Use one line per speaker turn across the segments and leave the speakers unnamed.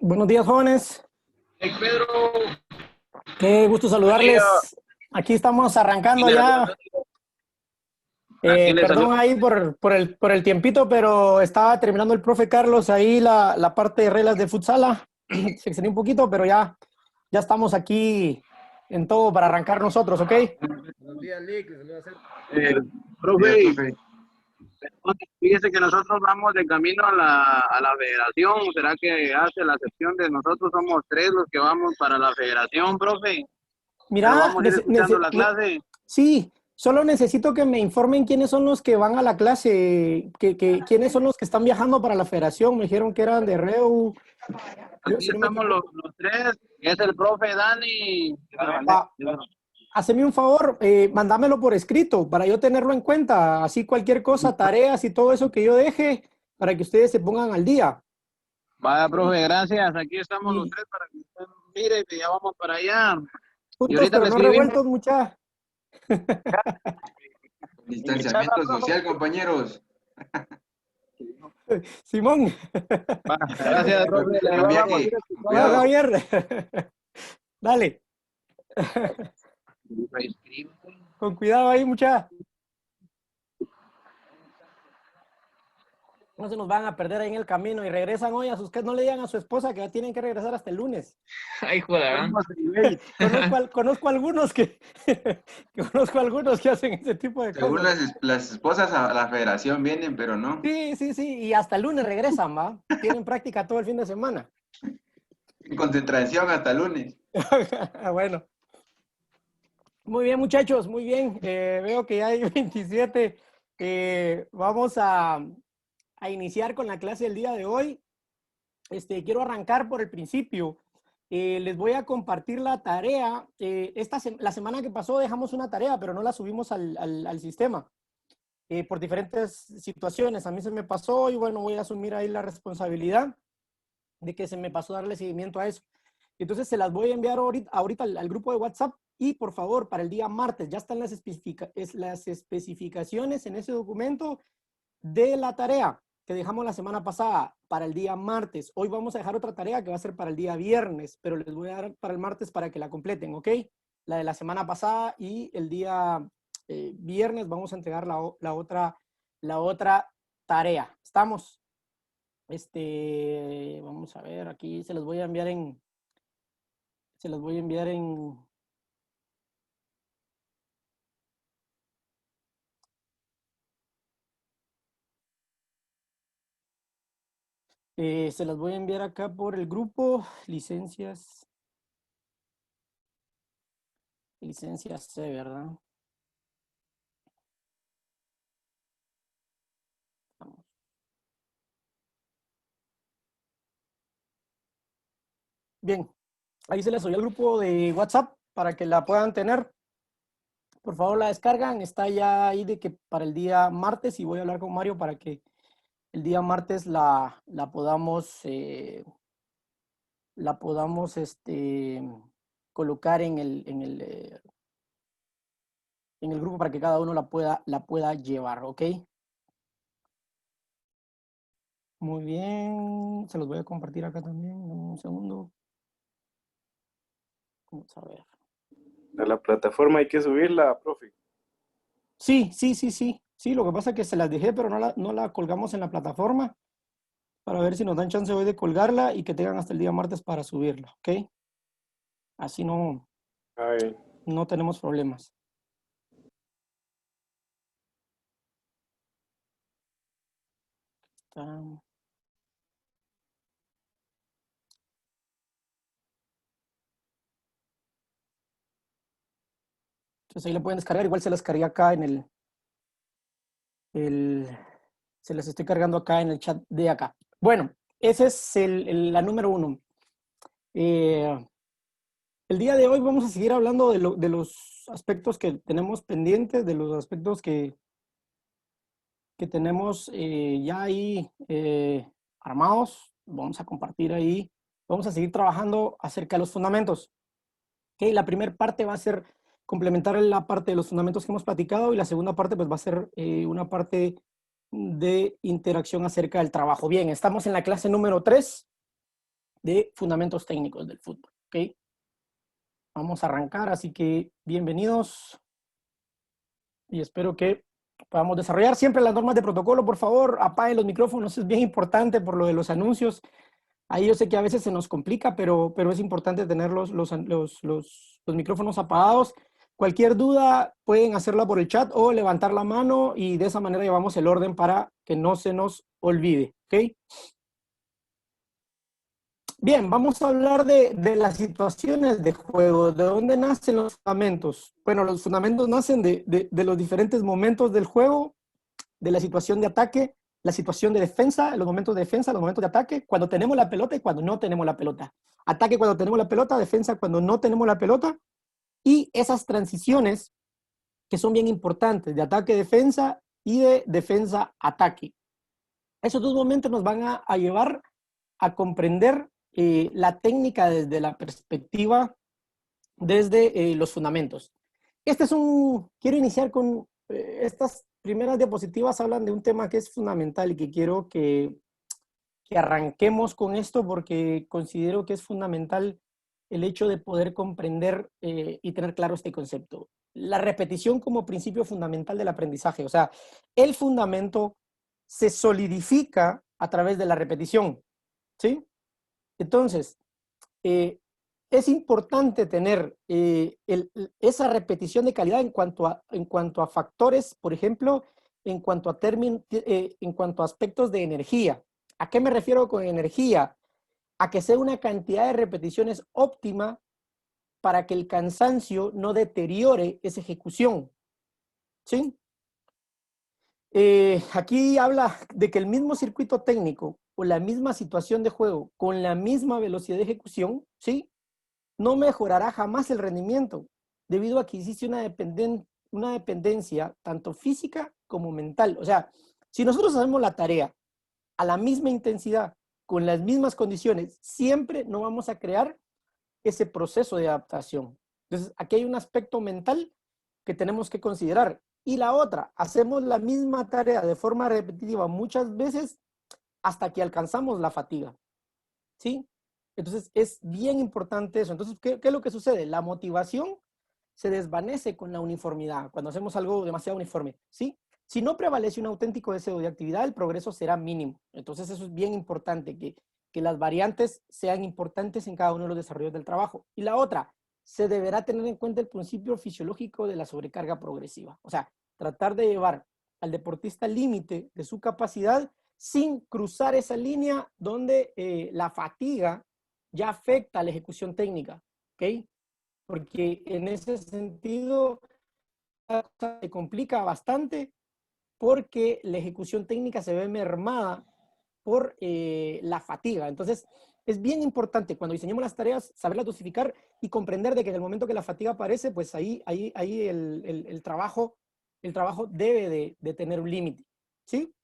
Buenos días, jóvenes.
Hey, Pedro,
Qué gusto
buen día.
saludarles. Aquí estamos
Aquí
arrancando
le saluda
ya.
Pedro. Aquí le saluda.
Perdón ahí por el tiempito, pero estaba terminando el profe Carlos ahí la parte de reglas de futsala. Se extendió un poquito, pero ya estamos aquí en todo para arrancar nosotros, ¿ok?
Buenos días, Lick. Les saluda César.
Eh,
Días,
profe,
profe.
fíjese que nosotros vamos de camino a la federación. ¿Será que hace la excepción de nosotros? Somos tres los que vamos para la federación, profe. Pero
Mira,
vamos a ir escuchando la clase.
sí, solo necesito que me informen quiénes son los que van a la clase, quiénes son los que están viajando para la federación. Me dijeron que eran de REU. Yo,
Aquí
si no me
estamos
equivoco.
los tres. Es el profe Dani.
Va, haceme un favor, mándamelo por escrito para yo tenerlo en cuenta. Así cualquier cosa, tareas y todo eso que yo deje, para que ustedes se pongan al día.
Vaya, profe, gracias. Aquí estamos los
Y
tres para que usted mire que ya vamos para allá. Y
juntos,
ahorita
pero
le
no
escribimos.
revueltos, mucha.
Distanciamiento social, compañeros.
Simón.
Va, gracias, profe.
Buen
Vamos a ir
viaje. Con
escuchando.
Va,
cuidado.
Javier. Dale, con cuidado ahí, mucha. No se nos van a perder ahí en el camino y regresan hoy a sus casas. No le digan a su esposa que ya tienen que regresar hasta el lunes.
Ay, joder.
Conozco algunos que conozco algunos que hacen ese tipo de
Según
cosas.
las esposas a la federación vienen, pero no.
Sí, sí, sí, y hasta el lunes regresan, ¿va? Tienen práctica todo el fin de semana.
En concentración hasta lunes.
Bueno, muy bien, muchachos, muy bien. Veo que ya hay 27. Vamos a iniciar con la clase del día de hoy. Quiero arrancar por el principio. Les voy a compartir la tarea. La semana que pasó dejamos una tarea, pero no la subimos al sistema. Por diferentes situaciones. A mí se me pasó y bueno, voy a asumir ahí la responsabilidad de que se me pasó darle seguimiento a eso. Entonces se las voy a enviar ahorita al grupo de WhatsApp y por favor, para el día martes, ya están las especificaciones en ese documento de la tarea que dejamos la semana pasada para el día martes. Hoy vamos a dejar otra tarea que va a ser para el día viernes, pero les voy a dar para el martes para que la completen, ¿ok? La de la semana pasada y el día viernes vamos a entregar la otra tarea. ¿Estamos? Vamos a ver, aquí se los voy a enviar se las voy a enviar acá por el grupo, licencias C, ¿verdad? Vamos. Bien, ahí se les subió al grupo de WhatsApp para que la puedan tener. Por favor, la descargan. Está ya ahí de que para el día martes y voy a hablar con Mario para que el día martes la podamos colocar en el grupo para que cada uno la pueda llevar, ¿ok? Muy bien, se los voy a compartir acá también, un segundo. Vamos a ver.
A la plataforma hay que subirla, profe.
Sí, sí, sí, sí. Sí, lo que pasa es que se las dejé, pero no la colgamos en la plataforma para ver si nos dan chance hoy de colgarla y que tengan hasta el día martes para subirla, ¿ok? Así
Ay,
no tenemos problemas. Está. Entonces ahí le pueden descargar, igual se las cargué acá en se las estoy cargando acá en el chat de acá. Bueno, esa es la número 1. El día de hoy vamos a seguir hablando de los aspectos que tenemos pendientes, de los aspectos que tenemos ya ahí armados. Vamos a compartir ahí. Vamos a seguir trabajando acerca de los fundamentos. Okay, la primera parte va a ser complementar la parte de los fundamentos que hemos platicado y la segunda parte pues va a ser una parte de interacción acerca del trabajo. Bien, estamos en la clase número 3. de fundamentos técnicos del fútbol, ¿ok? Vamos a arrancar, así que bienvenidos y espero que podamos desarrollar siempre las normas de protocolo. Por favor, apaguen los micrófonos, es bien importante por lo de los anuncios. Ahí yo sé que a veces se nos complica, pero es importante tener los micrófonos apagados. Cualquier duda pueden hacerla por el chat o levantar la mano y de esa manera llevamos el orden para que no se nos olvide, ¿ok? Bien, vamos a hablar de las situaciones de juego, de dónde nacen los fundamentos. Bueno, los fundamentos nacen de los diferentes momentos del juego, de la situación de ataque, la situación de defensa, los momentos de defensa, los momentos de ataque, cuando tenemos la pelota y cuando no tenemos la pelota. Ataque cuando tenemos la pelota, defensa cuando no tenemos la pelota, y esas transiciones que son bien importantes, de ataque-defensa y de defensa-ataque. Esos dos momentos nos van a llevar a comprender la técnica desde la perspectiva, desde los fundamentos. Quiero iniciar con estas primeras diapositivas, hablan de un tema que es fundamental y que quiero que arranquemos con esto porque considero que es fundamental el hecho de poder comprender y tener claro este concepto. La repetición como principio fundamental del aprendizaje, o sea, el fundamento se solidifica a través de la repetición, ¿sí? Entonces, es importante tener esa repetición de calidad en cuanto a factores, por ejemplo, en cuanto a aspectos de energía. ¿A qué me refiero con energía? A que sea una cantidad de repeticiones óptima para que el cansancio no deteriore esa ejecución, ¿sí? Aquí habla de que el mismo circuito técnico o la misma situación de juego con la misma velocidad de ejecución, ¿sí?, no mejorará jamás el rendimiento, debido a que existe una dependencia tanto física como mental. O sea, si nosotros hacemos la tarea a la misma intensidad, con las mismas condiciones, siempre no vamos a crear ese proceso de adaptación. Entonces, aquí hay un aspecto mental que tenemos que considerar. Y la otra, hacemos la misma tarea de forma repetitiva muchas veces hasta que alcanzamos la fatiga, ¿sí? Entonces, es bien importante eso. Entonces, ¿qué es lo que sucede? La motivación se desvanece con la uniformidad, cuando hacemos algo demasiado uniforme, ¿sí? Si no prevalece un auténtico deseo de actividad, el progreso será mínimo. Entonces, eso es bien importante, que las variantes sean importantes en cada uno de los desarrollos del trabajo. Y la otra, se deberá tener en cuenta el principio fisiológico de la sobrecarga progresiva. O sea, tratar de llevar al deportista al límite de su capacidad sin cruzar esa línea donde la fatiga ya afecta a la ejecución técnica, ¿ok? Porque en ese sentido se complica bastante porque la ejecución técnica se ve mermada por la fatiga. Entonces, es bien importante cuando diseñamos las tareas saberlas dosificar y comprender de que en el momento que la fatiga aparece, pues ahí el trabajo debe de tener un límite, ¿sí?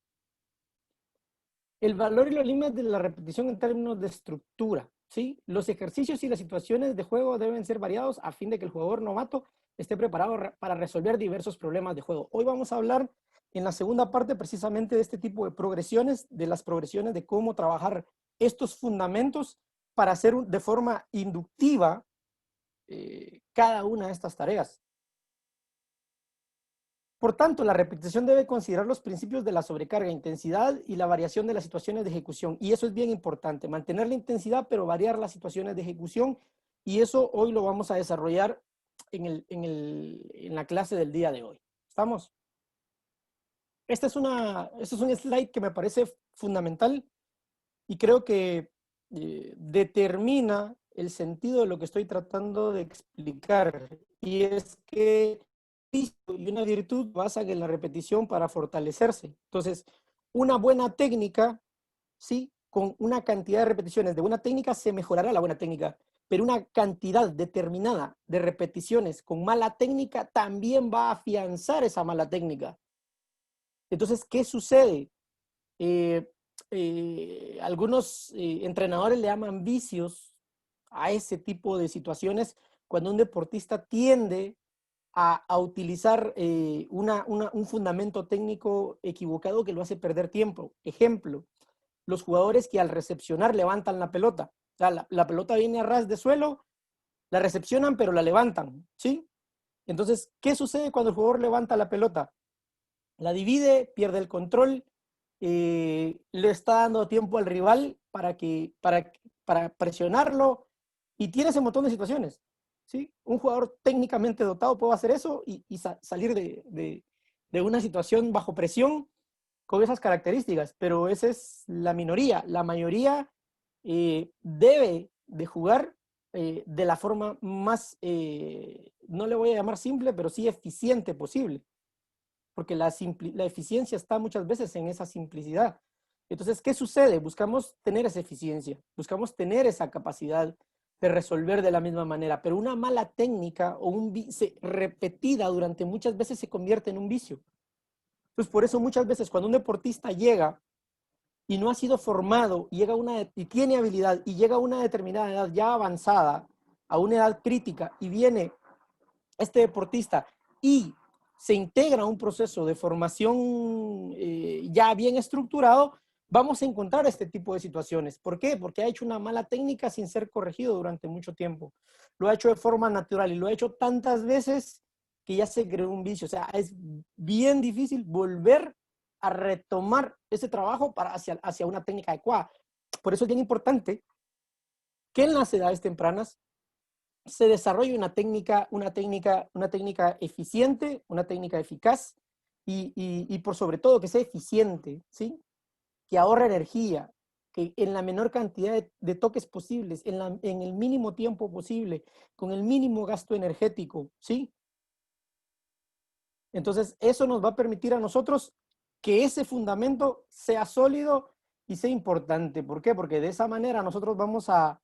El valor y los límites de la repetición en términos de estructura, ¿sí? Los ejercicios y las situaciones de juego deben ser variados a fin de que el jugador novato esté preparado para resolver diversos problemas de juego. Hoy vamos a hablar en la segunda parte precisamente de este tipo de progresiones, de las progresiones de cómo trabajar estos fundamentos para hacer de forma inductiva cada una de estas tareas. Por tanto, la repetición debe considerar los principios de la sobrecarga, intensidad y la variación de las situaciones de ejecución. Y eso es bien importante, mantener la intensidad, pero variar las situaciones de ejecución. Y eso hoy lo vamos a desarrollar en la clase del día de hoy. ¿Estamos? Este es un slide que me parece fundamental y creo que determina el sentido de lo que estoy tratando de explicar. Y es que y una virtud basan en la repetición para fortalecerse. Entonces, una buena técnica, ¿sí?, con una cantidad de repeticiones de buena técnica se mejorará la buena técnica, pero una cantidad determinada de repeticiones con mala técnica también va a afianzar esa mala técnica. Entonces, ¿qué sucede? Algunos entrenadores le llaman vicios a ese tipo de situaciones cuando un deportista tiende a utilizar un fundamento técnico equivocado que lo hace perder tiempo. Ejemplo, los jugadores que al recepcionar levantan la pelota. O sea, la pelota viene a ras de suelo, la recepcionan, pero la levantan, ¿sí? Entonces, ¿qué sucede cuando el jugador levanta la pelota? La divide, pierde el control, le está dando tiempo al rival para presionarlo, y tiene ese montón de situaciones, ¿sí? Un jugador técnicamente dotado puede hacer eso y salir de una situación bajo presión con esas características, pero esa es la minoría. La mayoría debe de jugar de la forma más, no le voy a llamar simple, pero sí eficiente posible, porque la eficiencia está muchas veces en esa simplicidad. Entonces, ¿qué sucede? Buscamos tener esa eficiencia, buscamos tener esa capacidad de resolver de la misma manera, pero una mala técnica o repetida durante muchas veces se convierte en un vicio. Entonces, por eso muchas veces cuando un deportista llega y no ha sido formado, y tiene habilidad y llega a una determinada edad ya avanzada, a una edad crítica, y viene este deportista y se integra a un proceso de formación ya bien estructurado, vamos a encontrar este tipo de situaciones. ¿Por qué? Porque ha hecho una mala técnica sin ser corregido durante mucho tiempo. Lo ha hecho de forma natural y lo ha hecho tantas veces que ya se creó un vicio. O sea, es bien difícil volver a retomar ese trabajo hacia una técnica adecuada. Por eso es bien importante que en las edades tempranas se desarrolle una técnica eficiente, una técnica eficaz y por sobre todo que sea eficiente, ¿sí? Que ahorre energía, que en la menor cantidad de toques posibles, en el mínimo tiempo posible, con el mínimo gasto energético, ¿sí? Entonces, eso nos va a permitir a nosotros que ese fundamento sea sólido y sea importante. ¿Por qué? Porque de esa manera nosotros vamos a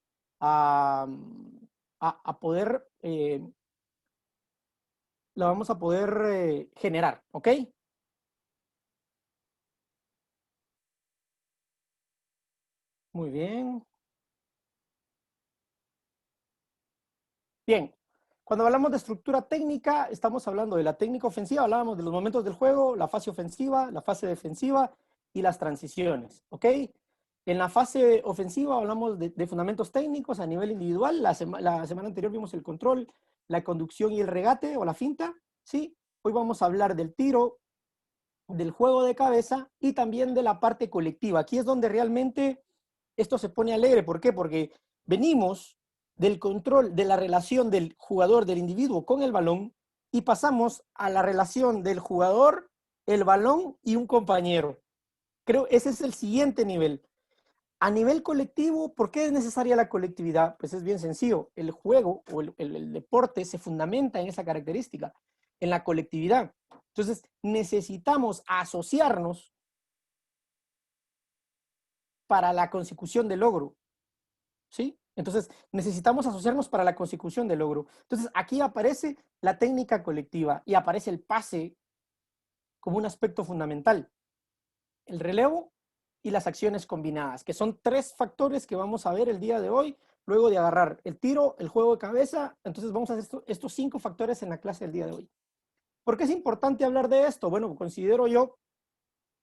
poder, la vamos a poder generar, ¿ok? Muy bien. Bien, cuando hablamos de estructura técnica, estamos hablando de la técnica ofensiva, hablábamos de los momentos del juego, la fase ofensiva, la fase defensiva y las transiciones, ¿ok? En la fase ofensiva hablamos de fundamentos técnicos a nivel individual. La semana anterior vimos el control, la conducción y el regate o la finta, ¿sí? Hoy vamos a hablar del tiro, del juego de cabeza y también de la parte colectiva. Aquí es donde realmente esto se pone alegre. ¿Por qué? Porque venimos del control de la relación del jugador, del individuo con el balón, y pasamos a la relación del jugador, el balón y un compañero. Creo ese es el siguiente nivel. A nivel colectivo, ¿por qué es necesaria la colectividad? Pues es bien sencillo. El juego o el deporte se fundamenta en esa característica, en la colectividad. Entonces, necesitamos asociarnos para la consecución del logro, ¿sí? Entonces, necesitamos asociarnos para la consecución del logro. Entonces, aquí aparece la técnica colectiva y aparece el pase como un aspecto fundamental. El relevo y las acciones combinadas, que son 3 factores que vamos a ver el día de hoy, luego de agarrar el tiro, el juego de cabeza. Entonces, vamos a hacer estos 5 factores en la clase del día de hoy. ¿Por qué es importante hablar de esto? Bueno, considero yo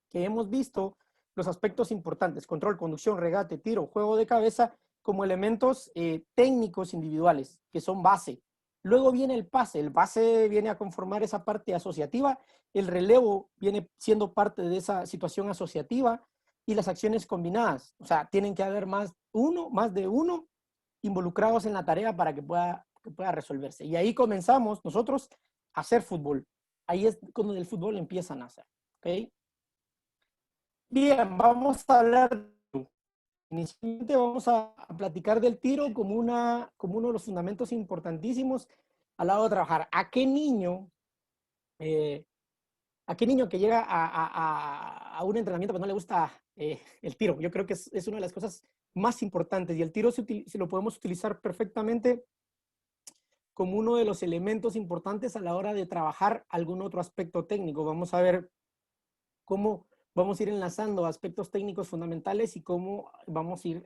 que hemos visto los aspectos importantes, control, conducción, regate, tiro, juego de cabeza, como elementos técnicos individuales, que son base. Luego viene el pase viene a conformar esa parte asociativa, el relevo viene siendo parte de esa situación asociativa, y las acciones combinadas. O sea, tienen que haber más de uno involucrados en la tarea para que pueda resolverse. Y ahí comenzamos nosotros a hacer fútbol. Ahí es cuando el fútbol empieza a nacer. ¿Ok? Bien, vamos a hablar, inicialmente vamos a platicar del tiro como uno de los fundamentos importantísimos al lado de trabajar. ¿A qué niño que llega a un entrenamiento que no le gusta el tiro? Yo creo que es una de las cosas más importantes, y el tiro se lo podemos utilizar perfectamente como uno de los elementos importantes a la hora de trabajar algún otro aspecto técnico. Vamos a ver cómo vamos a ir enlazando aspectos técnicos fundamentales y cómo vamos a ir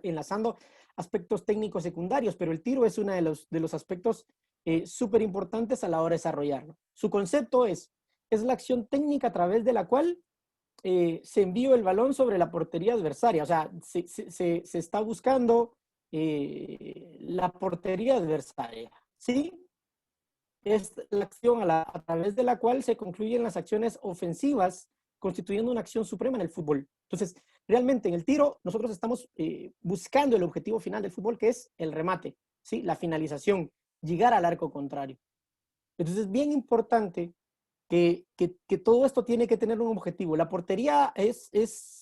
enlazando aspectos técnicos secundarios, pero el tiro es uno de los aspectos súper importantes a la hora de desarrollarlo. Su concepto es la acción técnica a través de la cual se envía el balón sobre la portería adversaria. O sea, se está buscando la portería adversaria, ¿sí? Es la acción a través de la cual se concluyen las acciones ofensivas, constituyendo una acción suprema en el fútbol. Entonces, realmente en el tiro nosotros estamos buscando el objetivo final del fútbol, que es el remate, ¿sí? La finalización, llegar al arco contrario. Entonces, es bien importante que todo esto tiene que tener un objetivo. La portería es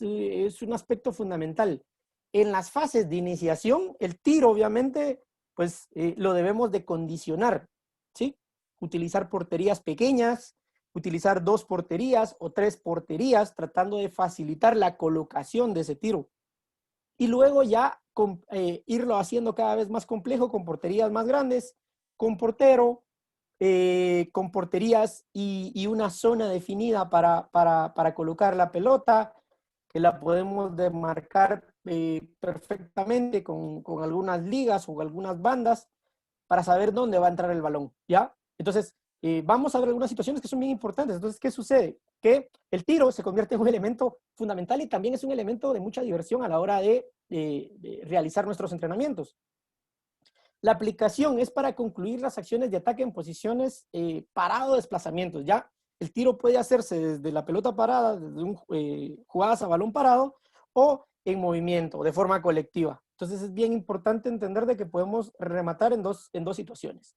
un aspecto fundamental. En las fases de iniciación, el tiro, obviamente, pues lo debemos de condicionar, ¿sí? Utilizar porterías pequeñas, utilizar 2 porterías o 3 porterías, tratando de facilitar la colocación de ese tiro. Y luego ya irlo haciendo cada vez más complejo con porterías más grandes, con portero, con porterías y una zona definida para colocar la pelota, que la podemos demarcar perfectamente con algunas ligas o algunas bandas para saber dónde va a entrar el balón, ¿ya? Entonces, vamos a ver algunas situaciones que son bien importantes. Entonces, ¿qué sucede? Que el tiro se convierte en un elemento fundamental y también es un elemento de mucha diversión a la hora de realizar nuestros entrenamientos. La aplicación es para concluir las acciones de ataque en posiciones parado o desplazamientos, ¿ya? El tiro puede hacerse desde la pelota parada, desde jugadas a balón parado o en movimiento, de forma colectiva. Entonces es bien importante entender de que podemos rematar en dos situaciones.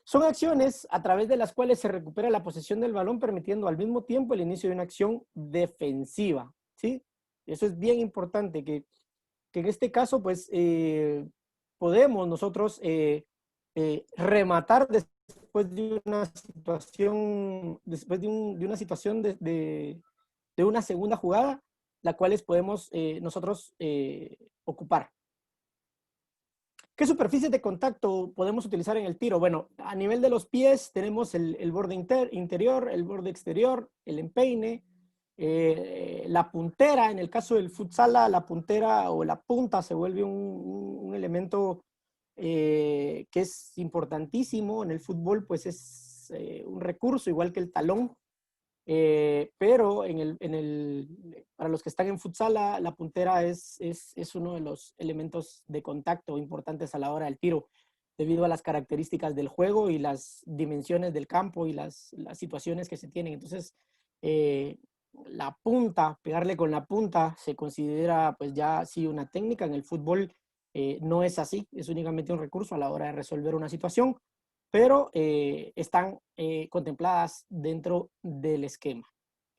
Son acciones a través de las cuales se recupera la posesión del balón, permitiendo al mismo tiempo el inicio de una acción defensiva, ¿sí? Eso es bien importante, que en este caso, pues, podemos nosotros rematar después de una situación, de una segunda jugada, la cual podemos nosotros ocupar. ¿Qué superficies de contacto podemos utilizar en el tiro? Bueno, a nivel de los pies tenemos el borde interior, el borde exterior, el empeine, la puntera. En el caso del futsal, la puntera o la punta se vuelve un elemento que es importantísimo. En el fútbol, pues es un recurso, igual que el talón. Pero para los que están en futsal, la puntera es uno de los elementos de contacto importantes a la hora del tiro, debido a las características del juego y las dimensiones del campo y las situaciones que se tienen. Entonces, la punta, pegarle con la punta, se considera pues ya sí una técnica. En el fútbol no es así, es únicamente un recurso a la hora de resolver una situación, pero están contempladas dentro del esquema.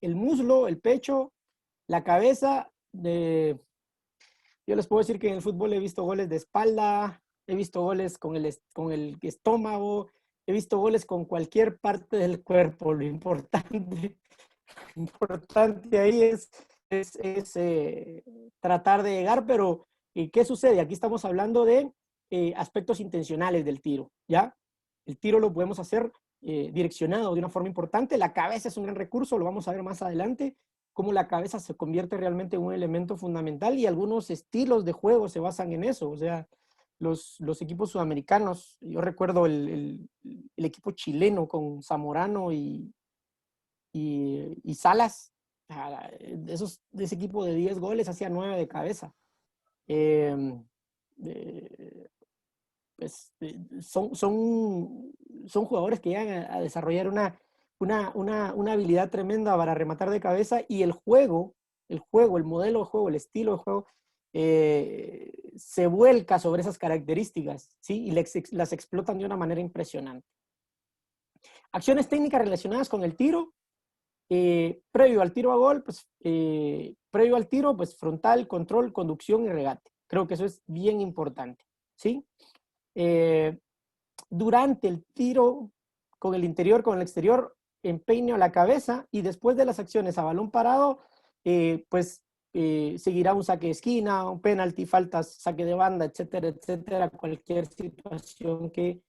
El muslo, el pecho, la cabeza, yo les puedo decir que en el fútbol he visto goles de espalda, he visto goles con el estómago, he visto goles con cualquier parte del cuerpo. Lo importante ahí es tratar de llegar, pero ¿qué sucede? Aquí estamos hablando de aspectos intencionales del tiro, ¿ya? El tiro lo podemos hacer direccionado de una forma importante. La cabeza es un gran recurso, lo vamos a ver más adelante, cómo la cabeza se convierte realmente en un elemento fundamental y algunos estilos de juego se basan en eso. O sea, los equipos sudamericanos, yo recuerdo el equipo chileno con Zamorano y Salas, de ese equipo de 10 goles hacía 9 de cabeza. Pues, son jugadores que llegan a desarrollar una habilidad tremenda para rematar de cabeza, y el modelo de juego, el estilo de juego, se vuelca sobre esas características, ¿sí? Y las explotan de una manera impresionante. Acciones técnicas relacionadas con el tiro. Previo al tiro a gol, pues frontal, control, conducción y regate. Creo que eso es bien importante, ¿sí? Durante el tiro, con el interior, con el exterior, empeine a la cabeza, y después de las acciones a balón parado, seguirá un saque de esquina, un penalti, faltas, saque de banda, etcétera, etcétera, cualquier situación que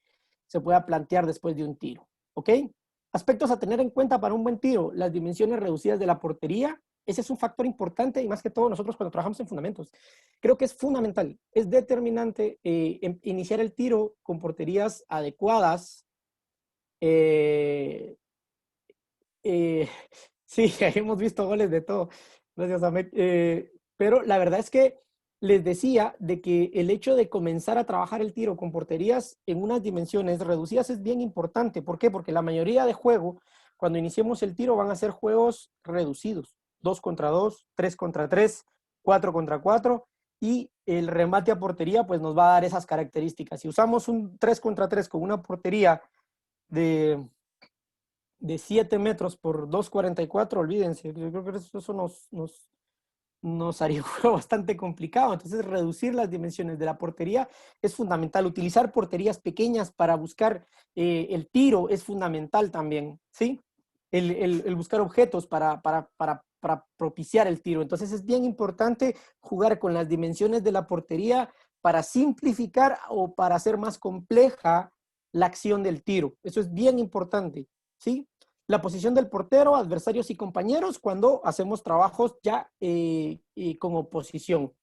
se pueda plantear después de un tiro, ¿ok? Aspectos a tener en cuenta para un buen tiro: las dimensiones reducidas de la portería. Ese es un factor importante, y más que todo nosotros cuando trabajamos en fundamentos, creo que es fundamental, es determinante iniciar el tiro con porterías adecuadas. Sí, hemos visto goles de todo, gracias a pero la verdad es que les decía de que el hecho de comenzar a trabajar el tiro con porterías en unas dimensiones reducidas es bien importante. ¿Por qué? Porque la mayoría de juegos, cuando iniciemos el tiro, van a ser juegos reducidos. 2 contra 2, 3 contra 3, 4 contra 4, y el remate a portería pues nos va a dar esas características. Si usamos un 3 contra 3 con una portería de 7 metros por 2,44, olvídense, yo creo que eso nos haría un juego bastante complicado. Entonces, reducir las dimensiones de la portería es fundamental. Utilizar porterías pequeñas para buscar el tiro es fundamental también, ¿sí? El buscar objetos para propiciar el tiro. Entonces, es bien importante jugar con las dimensiones de la portería para simplificar o para hacer más compleja la acción del tiro. Eso es bien importante, ¿sí? La posición del portero, adversarios y compañeros cuando hacemos trabajos ya como posición.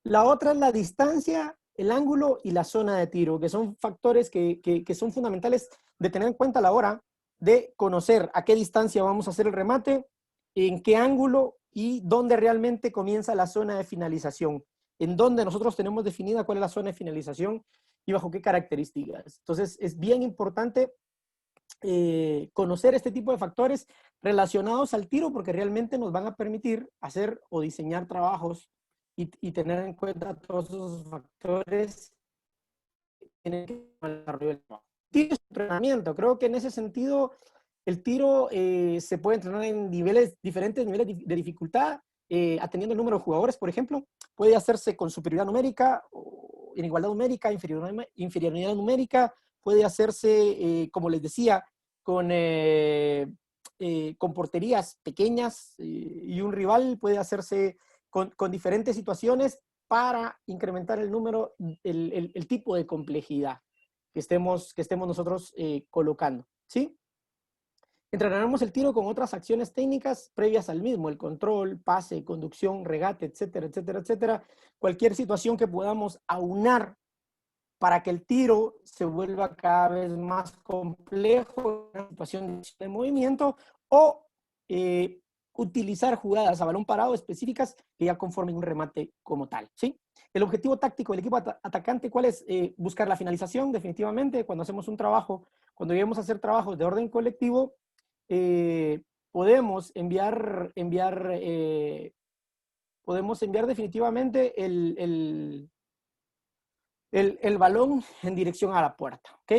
La otra es la distancia, el ángulo y la zona de tiro, que son factores que son fundamentales de tener en cuenta a la hora de conocer a qué distancia vamos a hacer el remate, en qué ángulo y dónde realmente comienza la zona de finalización, en dónde nosotros tenemos definida cuál es la zona de finalización y bajo qué características. Entonces, es bien importante conocer este tipo de factores relacionados al tiro porque realmente nos van a permitir hacer o diseñar trabajos y tener en cuenta todos esos factores en el desarrollo del trabajo. Tiro es entrenamiento. Creo que en ese sentido el tiro se puede entrenar en diferentes niveles de dificultad, atendiendo el número de jugadores, por ejemplo. Puede hacerse con superioridad numérica, o en igualdad numérica, inferioridad numérica. Puede hacerse, como les decía, con porterías pequeñas y un rival. Puede hacerse con diferentes situaciones para incrementar el número, el tipo de complejidad que estemos nosotros colocando, ¿sí? Entrenaremos el tiro con otras acciones técnicas previas al mismo, el control, pase, conducción, regate, etcétera, etcétera, etcétera. Cualquier situación que podamos aunar para que el tiro se vuelva cada vez más complejo en una situación de movimiento, o utilizar jugadas a balón parado específicas que ya conformen un remate como tal, ¿sí? El objetivo táctico del equipo atacante, ¿cuál es? Buscar la finalización, definitivamente. Cuando hacemos un trabajo, cuando lleguemos a hacer trabajos de orden colectivo, podemos enviar definitivamente el balón en dirección a la puerta, ¿ok?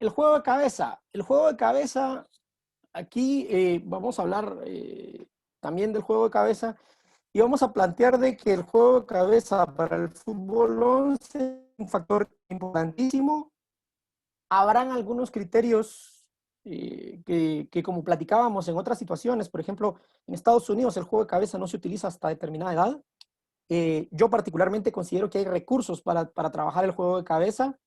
El juego de cabeza. El juego de cabeza, aquí vamos a hablar también del juego de cabeza y vamos a plantear de que el juego de cabeza para el fútbol 11 es un factor importantísimo. Habrán algunos criterios que como platicábamos en otras situaciones, por ejemplo, en Estados Unidos el juego de cabeza no se utiliza hasta determinada edad. Yo particularmente considero que hay recursos para trabajar el juego de cabeza,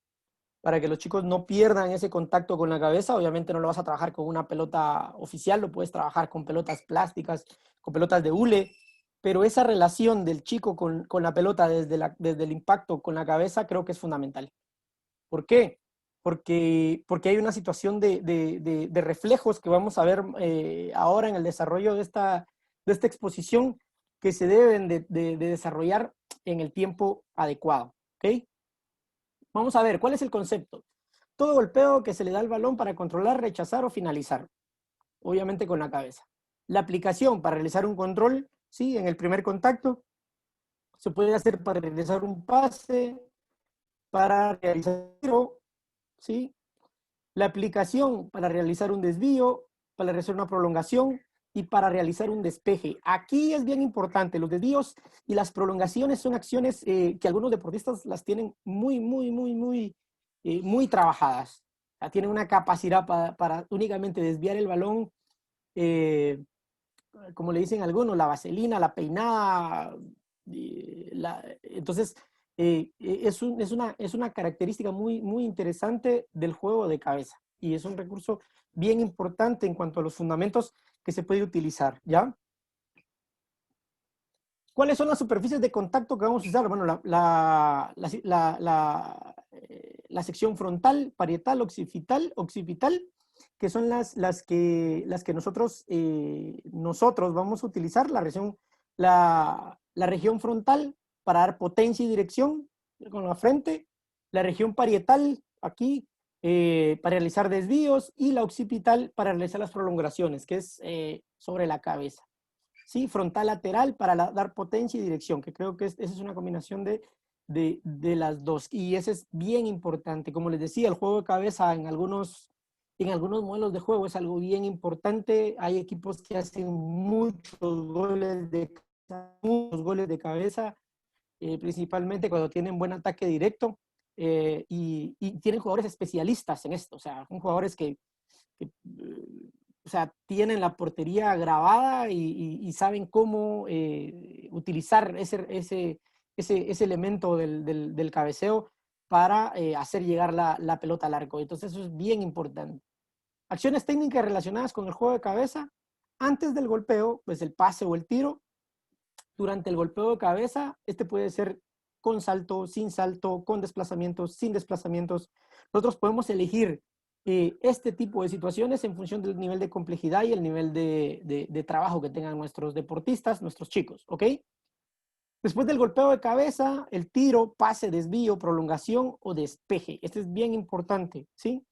para que los chicos no pierdan ese contacto con la cabeza. Obviamente no lo vas a trabajar con una pelota oficial, lo puedes trabajar con pelotas plásticas, con pelotas de hule, pero esa relación del chico con la pelota desde el impacto con la cabeza creo que es fundamental. ¿Por qué? Porque hay una situación de reflejos que vamos a ver ahora en el desarrollo de esta exposición que se deben de desarrollar en el tiempo adecuado, ¿ok? Vamos a ver, ¿cuál es el concepto? Todo golpeo que se le da al balón para controlar, rechazar o finalizar, obviamente con la cabeza. La aplicación para realizar un control, ¿sí? En el primer contacto, se puede hacer para realizar un pase, para realizar un tiro, ¿sí? La aplicación para realizar un desvío, para realizar una prolongación y para realizar un despeje. Aquí es bien importante, los desvíos y las prolongaciones son acciones que algunos deportistas las tienen muy trabajadas. O sea, tienen una capacidad para únicamente desviar el balón, como le dicen algunos, la vaselina, la peinada. Entonces, es una característica muy interesante del juego de cabeza y es un recurso bien importante en cuanto a los fundamentos que se puede utilizar, ¿ya? ¿Cuáles son las superficies de contacto que vamos a usar? Bueno, la sección frontal, parietal, occipital que son las que nosotros vamos a utilizar, la región frontal para dar potencia y dirección con la frente, la región parietal aquí para realizar desvíos y la occipital para realizar las prolongaciones, que es sobre la cabeza. ¿Sí? Frontal lateral para dar potencia y dirección, que creo que esa es una combinación de las dos. Y ese es bien importante. Como les decía, el juego de cabeza en algunos modelos de juego es algo bien importante. Hay equipos que hacen muchos goles de cabeza, principalmente cuando tienen buen ataque directo. Y tienen jugadores especialistas en esto. O sea, son jugadores que o sea, tienen la portería grabada y saben cómo utilizar ese elemento del cabeceo para hacer llegar la pelota al arco. Entonces eso es bien importante. Acciones técnicas relacionadas con el juego de cabeza. Antes del golpeo, pues el pase o el tiro. Durante el golpeo de cabeza, este puede ser con salto, sin salto, con desplazamientos, sin desplazamientos. Nosotros podemos elegir este tipo de situaciones en función del nivel de complejidad y el nivel de trabajo que tengan nuestros deportistas, nuestros chicos, ¿ok? Después del golpeo de cabeza, el tiro, pase, desvío, prolongación o despeje. Este es bien importante, ¿sí?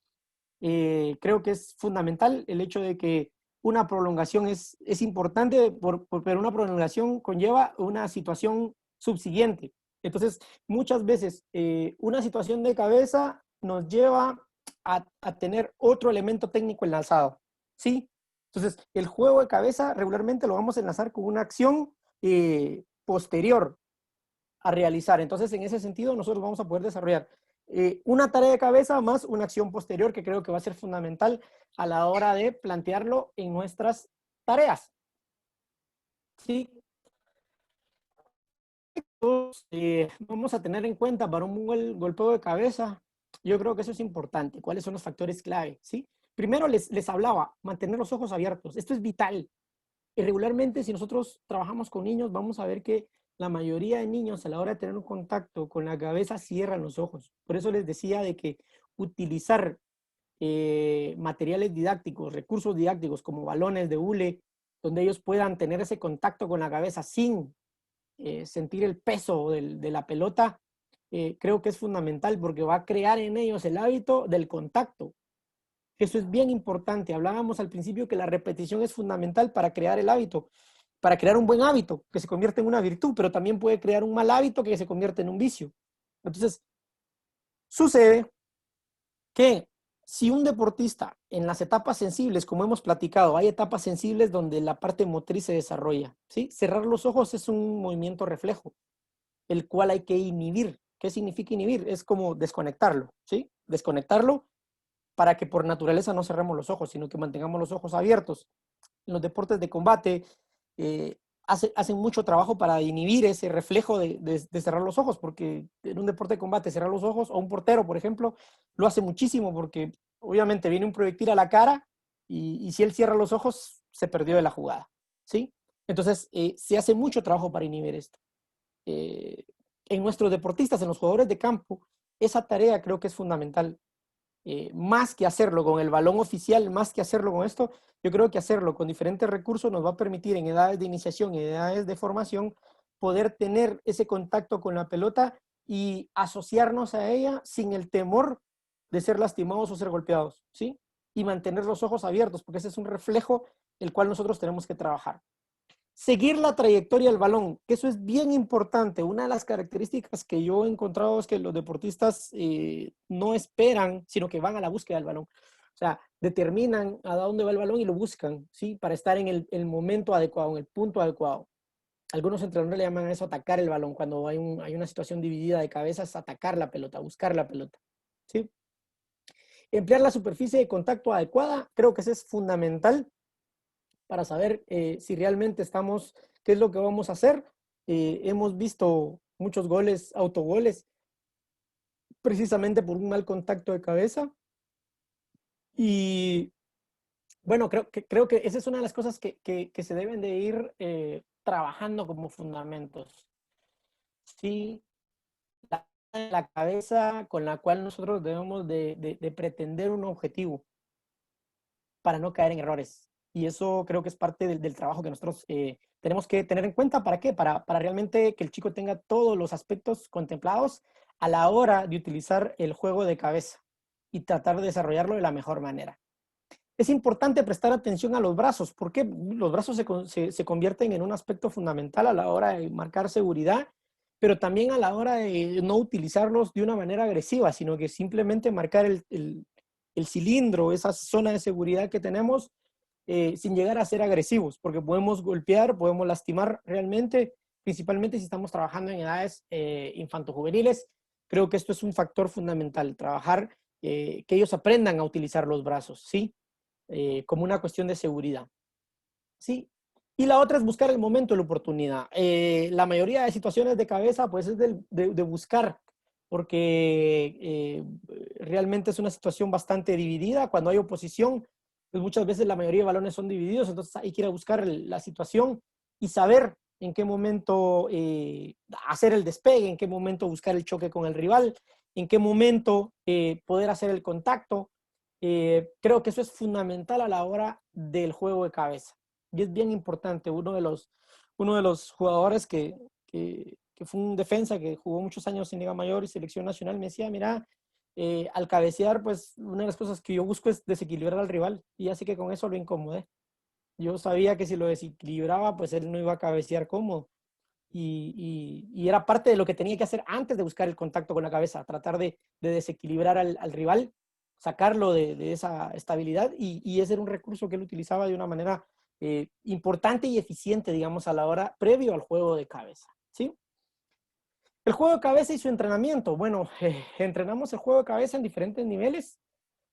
Creo que es fundamental el hecho de que una prolongación es importante, pero una prolongación conlleva una situación subsiguiente. Entonces, muchas veces una situación de cabeza nos lleva a tener otro elemento técnico enlazado, ¿sí? Entonces, el juego de cabeza regularmente lo vamos a enlazar con una acción posterior a realizar. Entonces, en ese sentido, nosotros vamos a poder desarrollar una tarea de cabeza más una acción posterior que creo que va a ser fundamental a la hora de plantearlo en nuestras tareas. ¿Sí? Vamos a tener en cuenta para un buen golpeo de cabeza, yo creo que eso es importante. ¿Cuáles son los factores clave? ¿Sí? Primero les hablaba, mantener los ojos abiertos. Esto es vital. Y regularmente, si nosotros trabajamos con niños, vamos a ver que la mayoría de niños a la hora de tener un contacto con la cabeza cierran los ojos. Por eso les decía de que utilizar materiales didácticos, recursos didácticos como balones de hule, donde ellos puedan tener ese contacto con la cabeza sin sentir el peso de la pelota, creo que es fundamental porque va a crear en ellos el hábito del contacto. Eso es bien importante. Hablábamos al principio que la repetición es fundamental para crear el hábito, para crear un buen hábito que se convierte en una virtud, pero también puede crear un mal hábito que se convierte en un vicio. Entonces, sucede que si un deportista en las etapas sensibles, como hemos platicado, hay etapas sensibles donde la parte motriz se desarrolla, ¿sí? Cerrar los ojos es un movimiento reflejo, el cual hay que inhibir. ¿Qué significa inhibir? Es como desconectarlo, ¿sí? Desconectarlo para que por naturaleza no cerremos los ojos, sino que mantengamos los ojos abiertos. En los deportes de combate hacen mucho trabajo para inhibir ese reflejo de cerrar los ojos, porque en un deporte de combate cerrar los ojos, o un portero, por ejemplo, lo hace muchísimo, porque obviamente viene un proyectil a la cara y si él cierra los ojos, se perdió de la jugada, ¿sí? Entonces, se hace mucho trabajo para inhibir esto. En nuestros deportistas, en los jugadores de campo, esa tarea creo que es fundamental. Más que hacerlo con el balón oficial, más que hacerlo con esto, yo creo que hacerlo con diferentes recursos nos va a permitir en edades de iniciación, en edades de formación, poder tener ese contacto con la pelota y asociarnos a ella sin el temor de ser lastimados o ser golpeados, ¿sí? Y mantener los ojos abiertos, porque ese es un reflejo el cual nosotros tenemos que trabajar. Seguir la trayectoria del balón, que eso es bien importante. Una de las características que yo he encontrado es que los deportistas no esperan, sino que van a la búsqueda del balón. O sea, determinan a dónde va el balón y lo buscan, ¿sí? Para estar en el momento adecuado, en el punto adecuado. Algunos entrenadores le llaman a eso atacar el balón. Cuando hay una situación dividida de cabezas, atacar la pelota, buscar la pelota, ¿sí? Emplear la superficie de contacto adecuada, creo que eso es fundamental para saber si realmente estamos, qué es lo que vamos a hacer. Hemos visto muchos goles, autogoles, precisamente por un mal contacto de cabeza. Y bueno, creo que esa es una de las cosas que se deben de ir trabajando como fundamentos. Sí, la cabeza con la cual nosotros debemos de pretender un objetivo. para no caer en errores. Y eso creo que es parte del trabajo que nosotros tenemos que tener en cuenta. ¿Para qué? Para realmente que el chico tenga todos los aspectos contemplados a la hora de utilizar el juego de cabeza y tratar de desarrollarlo de la mejor manera. Es importante prestar atención a los brazos, porque los brazos se convierten en un aspecto fundamental a la hora de marcar seguridad, pero también a la hora de no utilizarlos de una manera agresiva, sino que simplemente marcar el cilindro, esa zona de seguridad que tenemos, sin llegar a ser agresivos, porque podemos golpear, podemos lastimar realmente, principalmente si estamos trabajando en edades infantojuveniles. Creo que esto es un factor fundamental, trabajar, que ellos aprendan a utilizar los brazos, ¿sí? Como una cuestión de seguridad, ¿sí? Y la otra es buscar el momento, la oportunidad. La mayoría de situaciones de cabeza, pues es de buscar, porque realmente es una situación bastante dividida. Cuando hay oposición, pues muchas veces la mayoría de balones son divididos, entonces hay que ir a buscar la situación y saber en qué momento hacer el despegue, en qué momento buscar el choque con el rival, en qué momento poder hacer el contacto. Creo que eso es fundamental a la hora del juego de cabeza. Y es bien importante. Uno de los jugadores que fue un defensa que jugó muchos años en Liga Mayor y Selección Nacional me decía, mira, al cabecear, pues una de las cosas que yo busco es desequilibrar al rival. Y así que con eso lo incomodé. Yo sabía que si lo desequilibraba, pues él no iba a cabecear cómodo. Y era parte de lo que tenía que hacer antes de buscar el contacto con la cabeza, tratar de desequilibrar al rival, sacarlo de esa estabilidad, y ese era un recurso que él utilizaba de una manera importante y eficiente, digamos, a la hora previo al juego de cabeza, ¿sí? El juego de cabeza y su entrenamiento. Bueno, entrenamos el juego de cabeza en diferentes niveles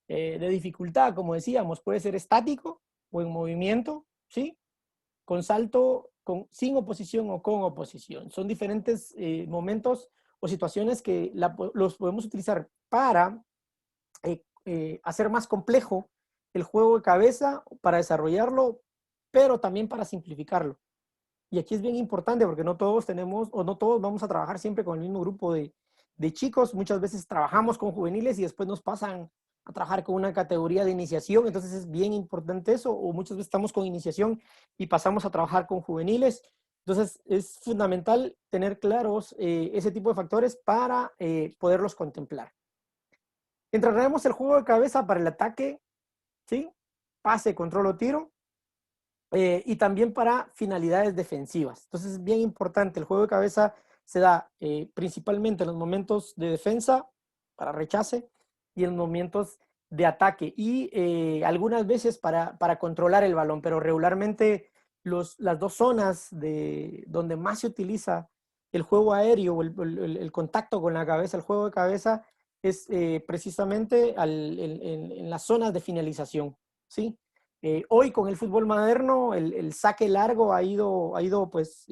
de dificultad, como decíamos, puede ser estático o en movimiento, ¿sí? Con salto, sin oposición o con oposición. Son diferentes momentos o situaciones que los podemos utilizar para hacer más complejo el juego de cabeza, para desarrollarlo, pero también para simplificarlo. Y aquí es bien importante porque no todos tenemos, o no todos vamos a trabajar siempre con el mismo grupo de chicos. Muchas veces trabajamos con juveniles y después nos pasan a trabajar con una categoría de iniciación. Entonces es bien importante eso, o muchas veces estamos con iniciación y pasamos a trabajar con juveniles. Entonces es fundamental tener claros ese tipo de factores para poderlos contemplar. Entrenaremos el juego de cabeza para el ataque, ¿sí? Pase, control o tiro. Y también para finalidades defensivas. Entonces es bien importante. El juego de cabeza se da principalmente en los momentos de defensa, para rechace, y en los momentos de ataque. Y algunas veces para controlar el balón, pero regularmente las dos zonas donde más se utiliza el juego aéreo o el contacto con la cabeza, el juego de cabeza, es precisamente en las zonas de finalización, ¿sí? Hoy con el fútbol moderno, el saque largo ha ido pues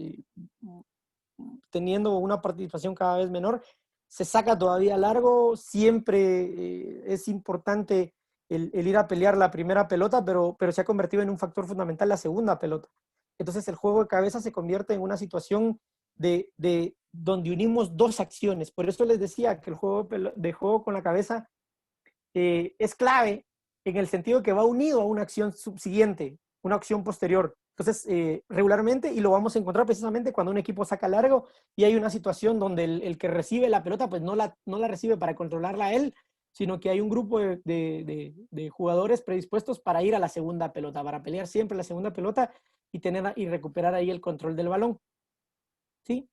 teniendo una participación cada vez menor. Se saca todavía largo, siempre es importante el ir a pelear la primera pelota, pero se ha convertido en un factor fundamental la segunda pelota. Entonces el juego de cabeza se convierte en una situación de donde unimos dos acciones. Por eso les decía que el juego de juego con la cabeza es clave, en el sentido que va unido a una acción subsiguiente, una acción posterior. Entonces, regularmente, y lo vamos a encontrar precisamente cuando un equipo saca largo y hay una situación donde el que recibe la pelota, pues no la recibe para controlarla a él, sino que hay un grupo de jugadores predispuestos para ir a la segunda pelota, para pelear siempre la segunda pelota y recuperar ahí el control del balón, ¿sí?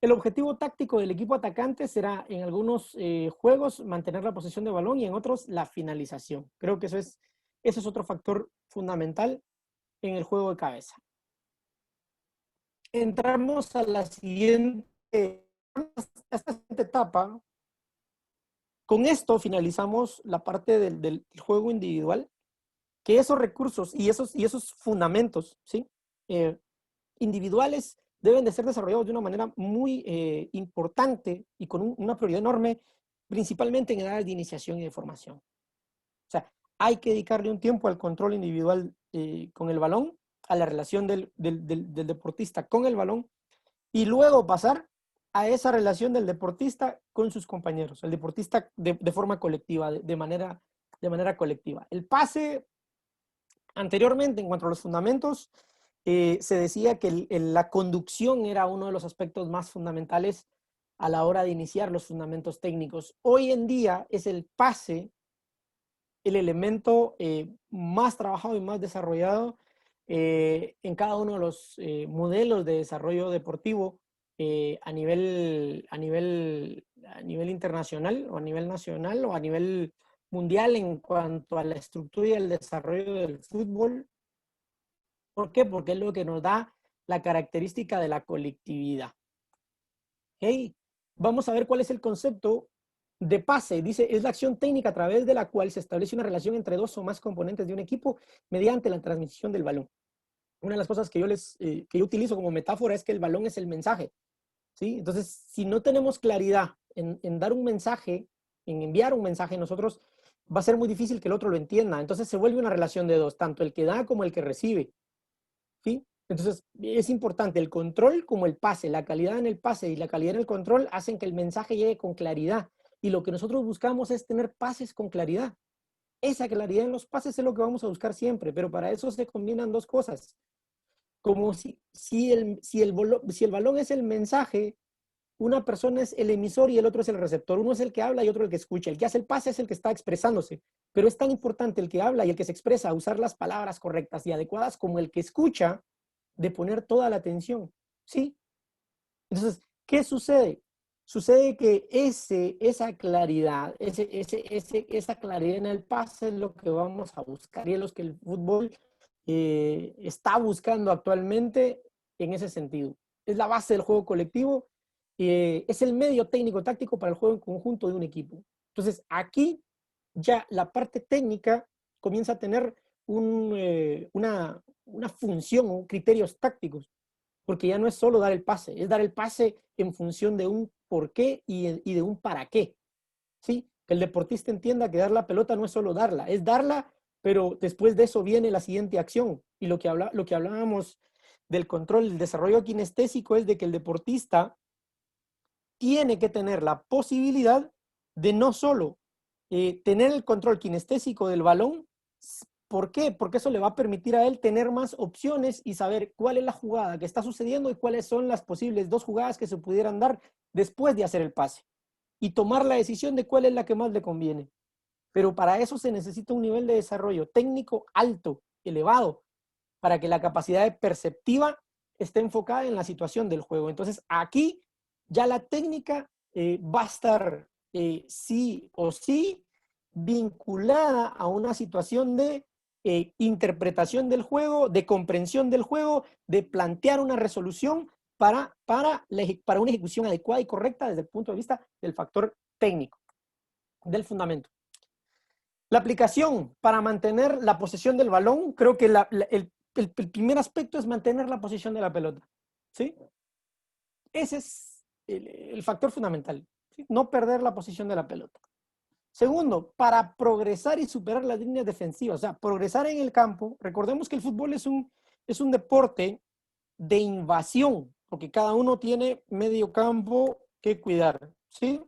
El objetivo táctico del equipo atacante será en algunos juegos mantener la posesión de balón y en otros la finalización. Creo que eso es otro factor fundamental en el juego de cabeza. Entramos a la siguiente etapa. Con esto finalizamos la parte del juego individual, que esos recursos y esos fundamentos, ¿sí? Individuales deben de ser desarrollados de una manera muy importante y con una prioridad enorme, principalmente en edades de iniciación y de formación. O sea, hay que dedicarle un tiempo al control individual con el balón, a la relación del deportista con el balón, y luego pasar a esa relación del deportista con sus compañeros, el deportista de forma colectiva, de manera colectiva. El pase Anteriormente, en cuanto a los fundamentos, se decía que la conducción era uno de los aspectos más fundamentales a la hora de iniciar los fundamentos técnicos. Hoy en día es el pase el elemento más trabajado y más desarrollado en cada uno de los modelos de desarrollo deportivo a nivel internacional o a nivel nacional o a nivel mundial en cuanto a la estructura y el desarrollo del fútbol. ¿Por qué? Porque es lo que nos da la característica de la colectividad. Hey, vamos a ver cuál es el concepto de pase. Dice, es la acción técnica a través de la cual se establece una relación entre dos o más componentes de un equipo mediante la transmisión del balón. Una de las cosas que yo utilizo como metáfora es que el balón es el mensaje, ¿sí? Entonces, si no tenemos claridad en dar un mensaje, en enviar un mensaje, nosotros va a ser muy difícil que el otro lo entienda. Entonces se vuelve una relación de dos, tanto el que da como el que recibe, ¿sí? Entonces, es importante el control como el pase, la calidad en el pase y la calidad en el control hacen que el mensaje llegue con claridad. Y lo que nosotros buscamos es tener pases con claridad. Esa claridad en los pases es lo que vamos a buscar siempre, pero para eso se combinan dos cosas. Como si el balón es el mensaje, una persona es el emisor y el otro es el receptor. Uno es el que habla y otro el que escucha. El que hace el pase es el que está expresándose. Pero es tan importante el que habla y el que se expresa, usar las palabras correctas y adecuadas, como el que escucha, de poner toda la atención, ¿sí? Entonces, ¿qué sucede? Sucede que esa claridad, esa claridad en el pase es lo que vamos a buscar y es lo que el fútbol está buscando actualmente en ese sentido. Es la base del juego colectivo, es el medio técnico-táctico para el juego en conjunto de un equipo. Entonces, aquí ya la parte técnica comienza a tener una función, criterios tácticos, porque ya no es solo dar el pase, es dar el pase en función de un por qué y de un para qué, ¿sí? Que el deportista entienda que dar la pelota no es solo darla, es darla, pero después de eso viene la siguiente acción. Y lo que hablábamos del control, el desarrollo kinestésico es de que el deportista tiene que tener la posibilidad de no solo tener el control kinestésico del balón. ¿Por qué? Porque eso le va a permitir a él tener más opciones y saber cuál es la jugada que está sucediendo y cuáles son las posibles dos jugadas que se pudieran dar después de hacer el pase. Y tomar la decisión de cuál es la que más le conviene. Pero para eso se necesita un nivel de desarrollo técnico alto, elevado, para que la capacidad perceptiva esté enfocada en la situación del juego. Entonces aquí ya la técnica va a estar sí o sí vinculada a una situación de interpretación del juego, de comprensión del juego, de plantear una resolución para una ejecución adecuada y correcta desde el punto de vista del factor técnico, del fundamento. La aplicación para mantener la posesión del balón, creo que el primer aspecto es mantener la posición de la pelota, ¿sí? Ese es el factor fundamental, ¿sí? No perder la posición de la pelota. Segundo, para progresar y superar las líneas defensivas, o sea, progresar en el campo. Recordemos que el fútbol es un deporte de invasión, porque cada uno tiene medio campo que cuidar, ¿sí?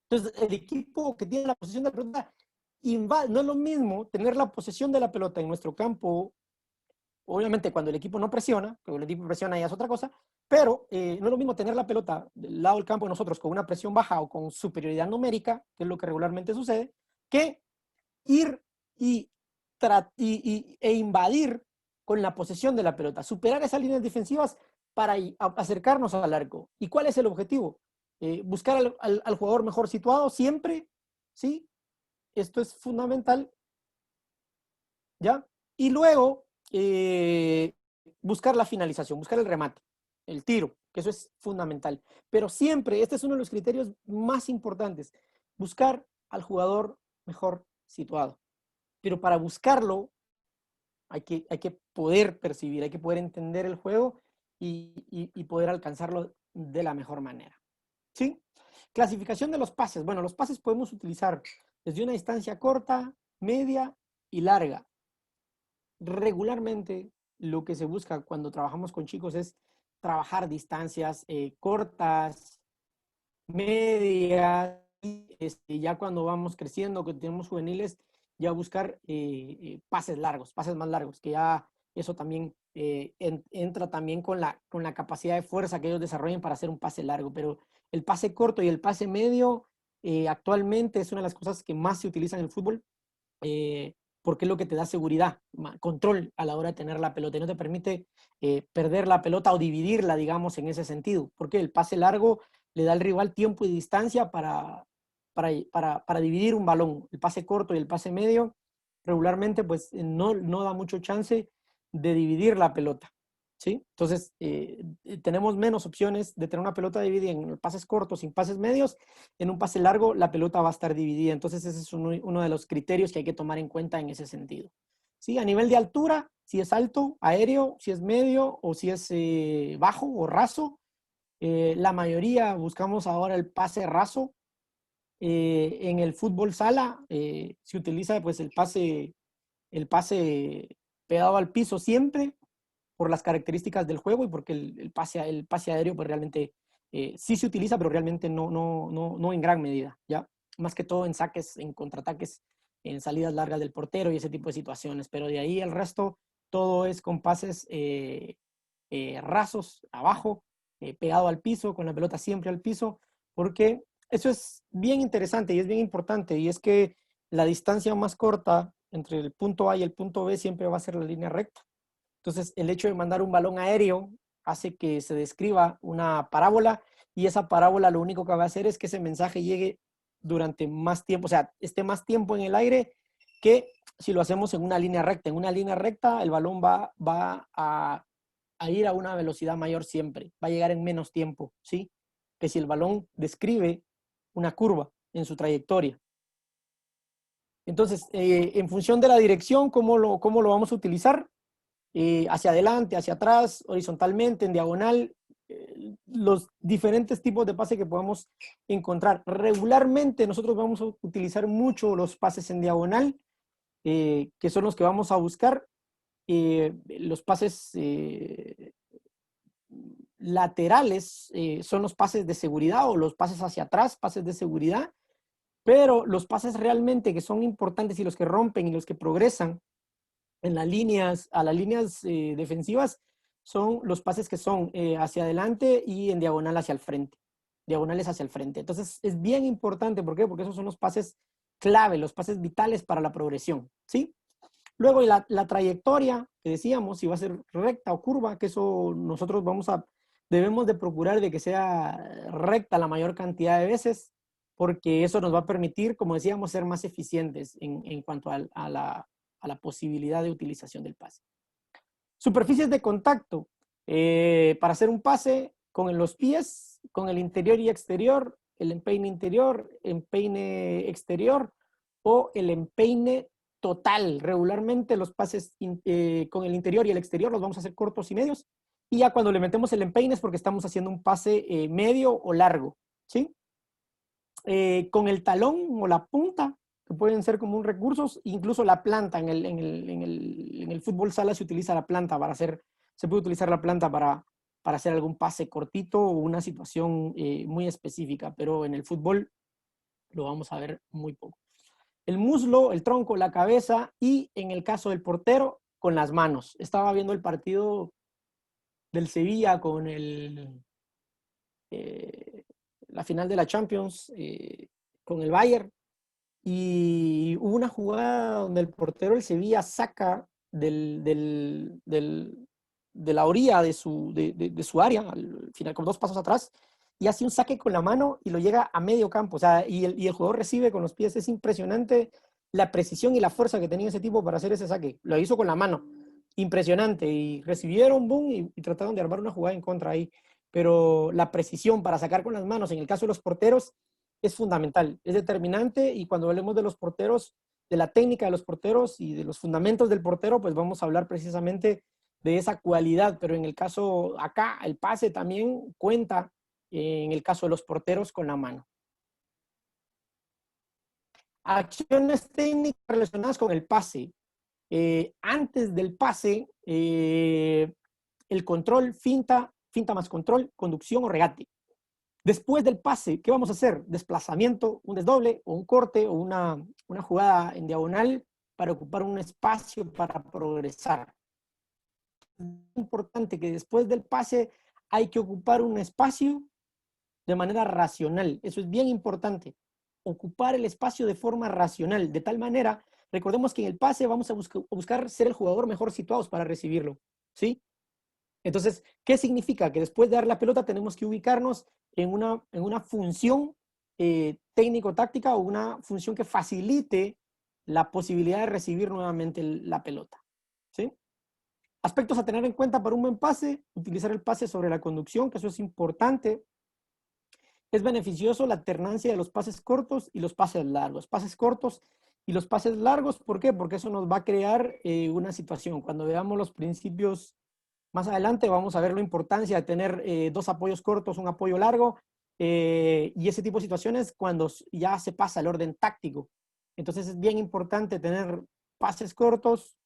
Entonces, el equipo que tiene la posesión de la pelota invade. No es lo mismo tener la posesión de la pelota en nuestro campo, obviamente cuando el equipo no presiona, cuando el equipo presiona ya es otra cosa, pero no es lo mismo tener la pelota del lado del campo de nosotros con una presión baja o con superioridad numérica, que es lo que regularmente sucede, que ir e invadir con la posesión de la pelota, superar esas líneas defensivas para acercarnos al arco. ¿Y cuál es el objetivo? Buscar al jugador mejor situado siempre, ¿sí? Esto es fundamental, ¿ya? Y luego buscar la finalización, buscar el remate, el tiro, que eso es fundamental. Pero siempre, este es uno de los criterios más importantes, buscar al jugador mejor situado. Pero para buscarlo hay que poder percibir, hay que poder entender el juego y poder alcanzarlo de la mejor manera, ¿sí? Clasificación de los pases. Bueno, los pases podemos utilizar desde una distancia corta, media y larga. Regularmente lo que se busca cuando trabajamos con chicos es trabajar distancias cortas, medias, y ya cuando vamos creciendo, que tenemos juveniles, ya buscar pases largos, pases más largos, que ya eso también entra también con la capacidad de fuerza que ellos desarrollen para hacer un pase largo. Pero el pase corto y el pase medio actualmente es una de las cosas que más se utilizan en el fútbol, porque es lo que te da seguridad, control a la hora de tener la pelota y no te permite perder la pelota o dividirla, digamos, en ese sentido. Porque el pase largo le da al rival tiempo y distancia para dividir un balón. El pase corto y el pase medio regularmente pues no da mucho chance de dividir la pelota, ¿sí? Entonces tenemos menos opciones de tener una pelota dividida en pases cortos y pases medios. En un pase largo la pelota va a estar dividida. Entonces ese es uno de los criterios que hay que tomar en cuenta en ese sentido, ¿sí? A nivel de altura, si es alto, aéreo, si es medio o si es bajo o raso. La mayoría buscamos ahora el pase raso. En el fútbol sala se utiliza pues el pase pegado al piso siempre por las características del juego y porque el pase aéreo pues realmente sí se utiliza, pero realmente no en gran medida, ¿ya? Más que todo en saques, en contraataques, en salidas largas del portero y ese tipo de situaciones, pero de ahí el resto todo es con pases rasos, abajo, pegado al piso, con la pelota siempre al piso, porque eso es bien interesante y es bien importante, y es que la distancia más corta entre el punto A y el punto B siempre va a ser la línea recta. Entonces, el hecho de mandar un balón aéreo hace que se describa una parábola, y esa parábola lo único que va a hacer es que ese mensaje llegue durante más tiempo, o sea, esté más tiempo en el aire que si lo hacemos en una línea recta. En una línea recta el balón va a ir a una velocidad mayor siempre, va a llegar en menos tiempo, ¿sí? Que si el balón describe una curva en su trayectoria. Entonces, en función de la dirección, ¿cómo lo vamos a utilizar? Hacia adelante, hacia atrás, horizontalmente, en diagonal, los diferentes tipos de pase que podemos encontrar. Regularmente nosotros vamos a utilizar mucho los pases en diagonal, que son los que vamos a buscar. Los pases laterales son los pases de seguridad, o los pases hacia atrás, pases de seguridad, pero los pases realmente que son importantes y los que rompen y los que progresan en las líneas, a las líneas defensivas, son los pases que son hacia adelante y en diagonal hacia el frente, diagonales hacia el frente. Entonces es bien importante, ¿por qué? Porque esos son los pases clave, los pases vitales para la progresión, ¿sí? Luego la trayectoria, que decíamos, si va a ser recta o curva, que eso nosotros debemos de procurar de que sea recta la mayor cantidad de veces, porque eso nos va a permitir, como decíamos, ser más eficientes en cuanto a la posibilidad de utilización del pase. Superficies de contacto. Para hacer un pase con los pies, con el interior y exterior, el empeine interior, empeine exterior o el empeine total. Regularmente los pases con el interior y el exterior los vamos a hacer cortos y medios, y ya cuando le metemos el empeine es porque estamos haciendo un pase medio o largo, ¿sí? Con el talón o la punta, que pueden ser como un recurso, incluso la planta, en el fútbol sala se utiliza la planta se puede utilizar la planta para hacer algún pase cortito o una situación muy específica, pero en el fútbol lo vamos a ver muy poco. El muslo, el tronco, la cabeza, y en el caso del portero, con las manos. Estaba viendo el partido del Sevilla con la final de la Champions con el Bayern, y hubo una jugada donde el portero del Sevilla saca de la orilla de su área, al final, con 2 pasos atrás, y hace un saque con la mano y lo llega a medio campo. O sea, y el jugador recibe con los pies. Es impresionante la precisión y la fuerza que tenía ese tipo para hacer ese saque. Lo hizo con la mano. Impresionante. Y recibieron, boom, y trataron de armar una jugada en contra ahí. Pero la precisión para sacar con las manos, en el caso de los porteros, es fundamental, es determinante. Y cuando hablemos de los porteros, de la técnica de los porteros y de los fundamentos del portero, pues vamos a hablar precisamente de esa cualidad. Pero en el caso acá, el pase también cuenta, en el caso de los porteros, con la mano. Acciones técnicas relacionadas con el pase. Antes del pase, el control, finta más control, conducción o regate. Después del pase, ¿qué vamos a hacer? Desplazamiento, un desdoble o un corte o una jugada en diagonal para ocupar un espacio para progresar. Es importante que después del pase hay que ocupar un espacio de manera racional. Eso es bien importante. Ocupar el espacio de forma racional. De tal manera, recordemos que en el pase vamos a buscar ser el jugador mejor situados para recibirlo. ¿Sí? Entonces, ¿qué significa? Que después de dar la pelota tenemos que ubicarnos en una función técnico-táctica o una función que facilite la posibilidad de recibir nuevamente la pelota. ¿Sí? Aspectos a tener en cuenta para un buen pase: utilizar el pase sobre la conducción, que eso es importante. Es beneficioso la alternancia de los pases cortos y los pases largos. Pases cortos y los pases largos, ¿por qué? Porque eso nos va a crear una situación. Cuando veamos los principios más adelante, vamos a ver la importancia de tener dos apoyos cortos, un apoyo largo, y ese tipo de situaciones cuando ya se pasa el orden táctico. Entonces es bien importante tener pases cortos,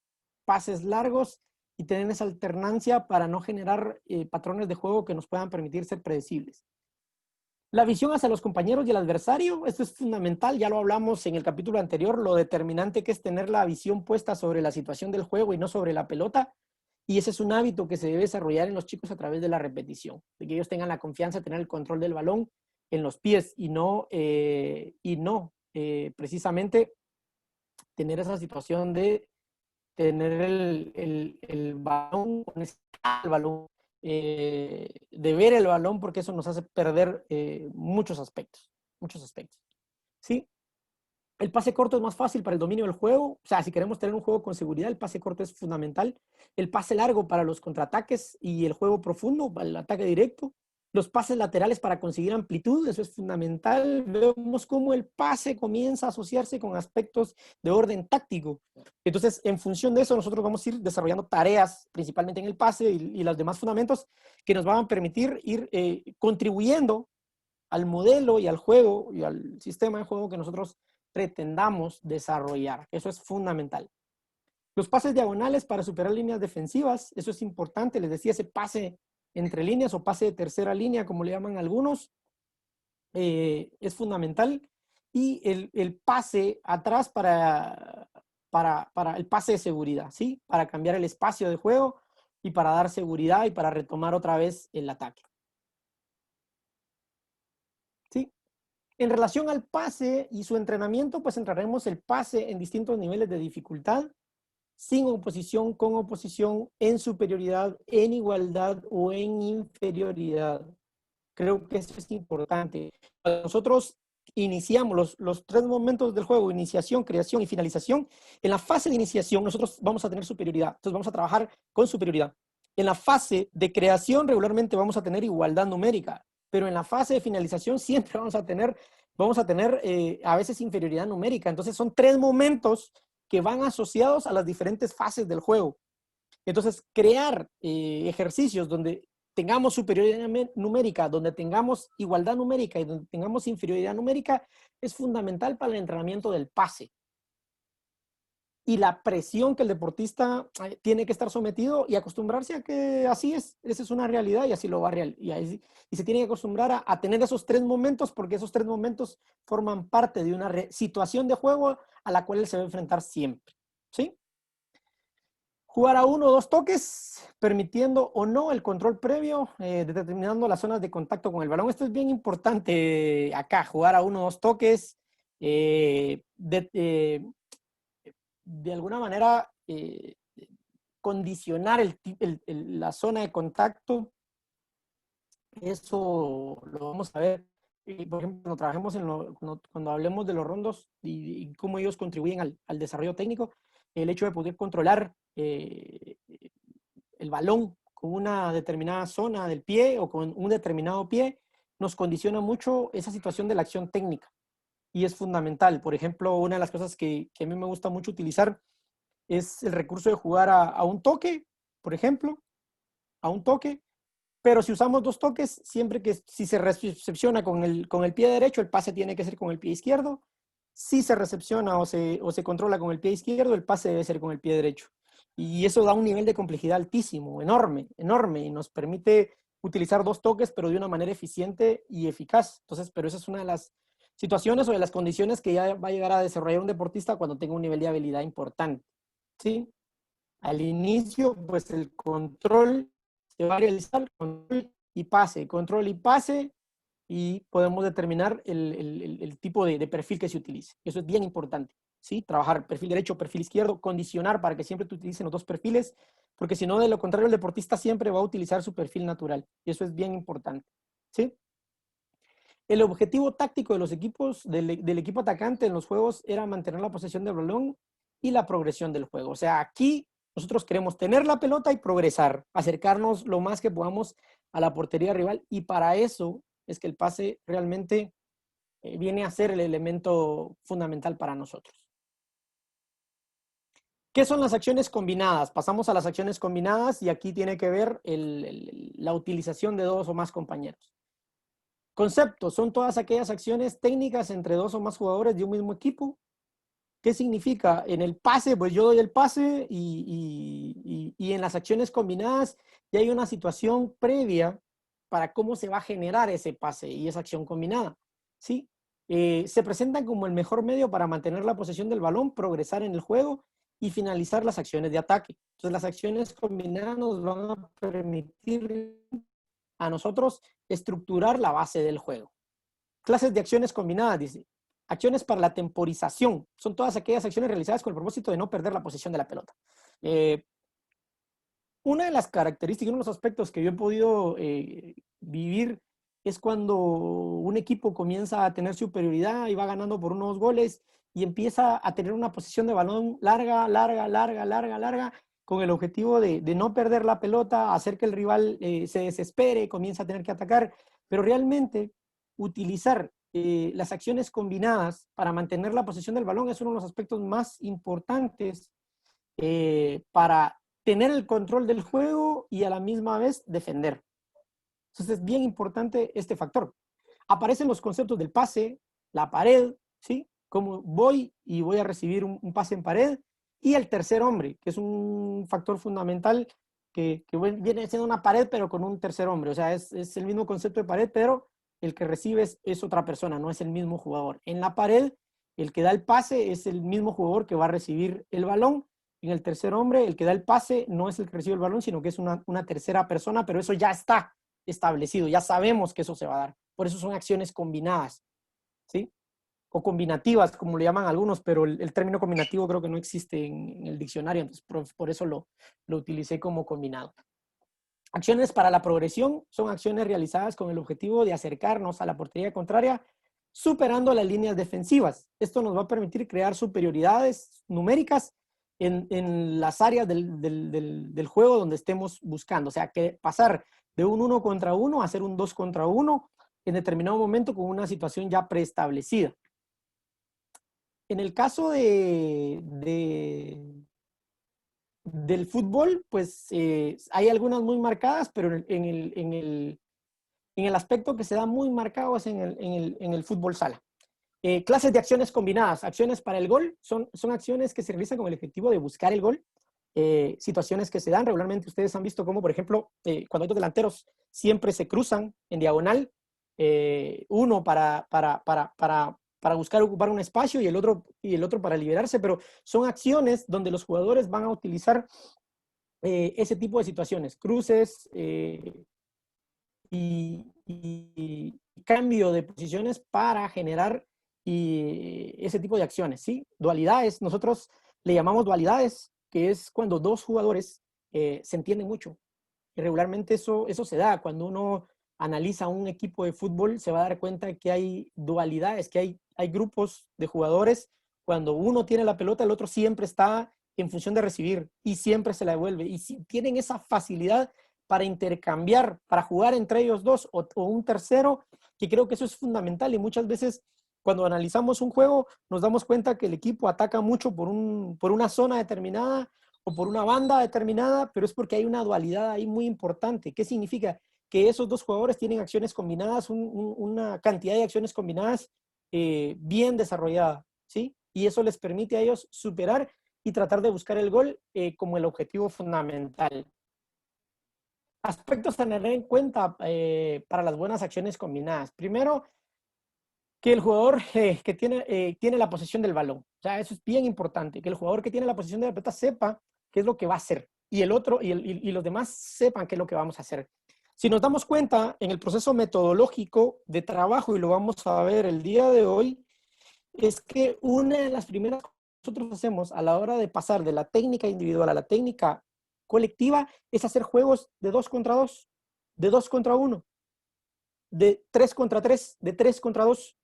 pases largos, y tener esa alternancia para no generar patrones de juego que nos puedan permitir ser predecibles. La visión hacia los compañeros y el adversario, esto es fundamental, ya lo hablamos en el capítulo anterior, lo determinante que es tener la visión puesta sobre la situación del juego y no sobre la pelota, y ese es un hábito que se debe desarrollar en los chicos a través de la repetición, de que ellos tengan la confianza de tener el control del balón en los pies y no precisamente tener esa situación de tener el balón, el balón, de ver el balón, porque eso nos hace perder muchos aspectos, ¿sí? El pase corto es más fácil para el dominio del juego, o sea, si queremos tener un juego con seguridad, el pase corto es fundamental. El pase largo para los contraataques y el juego profundo, para el ataque directo. Los pases laterales para conseguir amplitud, eso es fundamental. Vemos cómo el pase comienza a asociarse con aspectos de orden táctico. Entonces, en función de eso, nosotros vamos a ir desarrollando tareas, principalmente en el pase y los demás fundamentos, que nos van a permitir ir contribuyendo al modelo y al juego y al sistema de juego que nosotros pretendamos desarrollar. Eso es fundamental. Los pases diagonales para superar líneas defensivas, eso es importante. Les decía, ese pase entre líneas o pase de tercera línea, como le llaman algunos, es fundamental. Y el pase atrás para el pase de seguridad, ¿sí? Para cambiar el espacio de juego y para dar seguridad y para retomar otra vez el ataque. ¿Sí? En relación al pase y su entrenamiento, pues entraremos el pase en distintos niveles de dificultad: sin oposición, con oposición, en superioridad, en igualdad o en inferioridad. Creo que eso es importante. Cuando nosotros iniciamos los tres momentos del juego: iniciación, creación y finalización. En la fase de iniciación nosotros vamos a tener superioridad, entonces vamos a trabajar con superioridad. En la fase de creación regularmente vamos a tener igualdad numérica, pero en la fase de finalización siempre vamos a tener a veces inferioridad numérica. Entonces son tres momentos que van asociados a las diferentes fases del juego. Entonces, crear ejercicios donde tengamos superioridad numérica, donde tengamos igualdad numérica y donde tengamos inferioridad numérica es fundamental para el entrenamiento del pase. Y la presión que el deportista tiene que estar sometido y acostumbrarse a que así es. Esa es una realidad y así lo va a y se tiene que acostumbrar a tener esos tres momentos, porque esos tres momentos forman parte de una situación de juego a la cual él se va a enfrentar siempre. ¿Sí? Jugar a 1 o 2 toques, permitiendo o no el control previo, determinando las zonas de contacto con el balón. Esto es bien importante acá: jugar a 1 o 2 toques, de alguna manera condicionar la zona de contacto. Eso lo vamos a ver, por ejemplo, cuando trabajemos cuando hablemos de los rondos y cómo ellos contribuyen al desarrollo técnico. El hecho de poder controlar el balón con una determinada zona del pie o con un determinado pie nos condiciona mucho esa situación de la acción técnica, y es fundamental. Por ejemplo, una de las cosas que a mí me gusta mucho utilizar es el recurso de jugar a un toque, por ejemplo, a un toque, pero si usamos 2 toques, siempre que si se recepciona con el pie derecho, el pase tiene que ser con el pie izquierdo. Si se recepciona o se controla con el pie izquierdo, el pase debe ser con el pie derecho. Y eso da un nivel de complejidad altísimo, enorme, y nos permite utilizar 2 toques, pero de una manera eficiente y eficaz. Entonces, pero esa es una de las situaciones o de las condiciones que ya va a llegar a desarrollar un deportista cuando tenga un nivel de habilidad importante, ¿sí? Al inicio, pues el control se va a realizar, control y pase, y podemos determinar el tipo de perfil que se utilice. Eso es bien importante, ¿sí? Trabajar perfil derecho, perfil izquierdo, condicionar para que siempre te utilicen los 2 perfiles, porque si no, de lo contrario, el deportista siempre va a utilizar su perfil natural, y eso es bien importante, ¿sí? El objetivo táctico de los equipos, del equipo atacante en los juegos era mantener la posesión del balón y la progresión del juego. O sea, aquí nosotros queremos tener la pelota y progresar, acercarnos lo más que podamos a la portería rival, y para eso es que el pase realmente viene a ser el elemento fundamental para nosotros. ¿Qué son las acciones combinadas? Pasamos a las acciones combinadas y aquí tiene que ver la utilización de 2 o más compañeros. Conceptos son todas aquellas acciones técnicas entre 2 o más jugadores de un mismo equipo. ¿Qué significa? En el pase, pues yo doy el pase y en las acciones combinadas ya hay una situación previa para cómo se va a generar ese pase y esa acción combinada, ¿sí? Se presentan como el mejor medio para mantener la posesión del balón, progresar en el juego y finalizar las acciones de ataque. Entonces las acciones combinadas nos van a permitir a nosotros estructurar la base del juego. Clases de acciones combinadas, dice. Acciones para la temporización. Son todas aquellas acciones realizadas con el propósito de no perder la posesión de la pelota. Una de las características, uno de los aspectos que yo he podido vivir es cuando un equipo comienza a tener superioridad y va ganando por unos goles y empieza a tener una posesión de balón larga, con el objetivo de no perder la pelota, hacer que el rival se desespere, comienza a tener que atacar, pero realmente utilizar las acciones combinadas para mantener la posesión del balón es uno de los aspectos más importantes para tener el control del juego y a la misma vez defender. Entonces es bien importante este factor. Aparecen los conceptos del pase, la pared, ¿sí? Cómo voy y voy a recibir un pase en pared, y el tercer hombre, que es un factor fundamental que viene siendo una pared pero con un tercer hombre. O sea, es el mismo concepto de pared, pero el que recibe es otra persona, no es el mismo jugador. En la pared, el que da el pase es el mismo jugador que va a recibir el balón. En el tercer hombre, el que da el pase no es el que recibe el balón, sino que es una tercera persona, pero eso ya está establecido, ya sabemos que eso se va a dar. Por eso son acciones combinadas, ¿sí? O combinativas, como le llaman algunos, pero el término combinativo creo que no existe en el diccionario, entonces por eso lo utilicé como combinado. Acciones para la progresión son acciones realizadas con el objetivo de acercarnos a la portería contraria, superando las líneas defensivas. Esto nos va a permitir crear superioridades numéricas en las áreas del juego donde estemos buscando. O sea, que pasar de un 1 contra 1 a hacer un 2 contra 1 en determinado momento con una situación ya preestablecida. En el caso del fútbol, pues hay algunas muy marcadas, pero en el aspecto que se da muy marcado es en el fútbol sala. Clases de acciones combinadas. Acciones para el gol son acciones que se realizan con el objetivo de buscar el gol. Situaciones que se dan regularmente. Ustedes han visto cómo, por ejemplo, cuando hay 2 delanteros siempre se cruzan en diagonal, uno para buscar ocupar un espacio y el otro para liberarse, pero son acciones donde los jugadores van a utilizar ese tipo de situaciones, cruces y cambio de posiciones para generar ese tipo de acciones, ¿sí? Dualidades, nosotros le llamamos dualidades, que es cuando 2 jugadores se entienden mucho. Y regularmente eso se da cuando uno analiza un equipo de fútbol, se va a dar cuenta que hay dualidades, que hay grupos de jugadores. Cuando uno tiene la pelota, el otro siempre está en función de recibir y siempre se la devuelve. Y si tienen esa facilidad para intercambiar, para jugar entre ellos 2 o un tercero, que creo que eso es fundamental. Y muchas veces cuando analizamos un juego nos damos cuenta que el equipo ataca mucho por una zona determinada o por una banda determinada, pero es porque hay una dualidad ahí muy importante. ¿Qué significa? Que esos 2 jugadores tienen acciones combinadas, una cantidad de acciones combinadas bien desarrollada, ¿sí? Y eso les permite a ellos superar y tratar de buscar el gol como el objetivo fundamental. aspectos a tener en cuenta para las buenas acciones combinadas. Primero, que el jugador que tiene la posesión del balón. O sea, eso es bien importante, que el jugador que tiene la posesión de la pelota sepa qué es lo que va a hacer y el otro y los demás sepan qué es lo que vamos a hacer. Si nos damos cuenta en el proceso metodológico de trabajo, y lo vamos a ver el día de hoy, es que una de las primeras cosas que nosotros hacemos a la hora de pasar de la técnica individual a la técnica colectiva es hacer juegos de 2 contra 2, de 2 contra 1, de 3 contra 3, de 3 contra 2,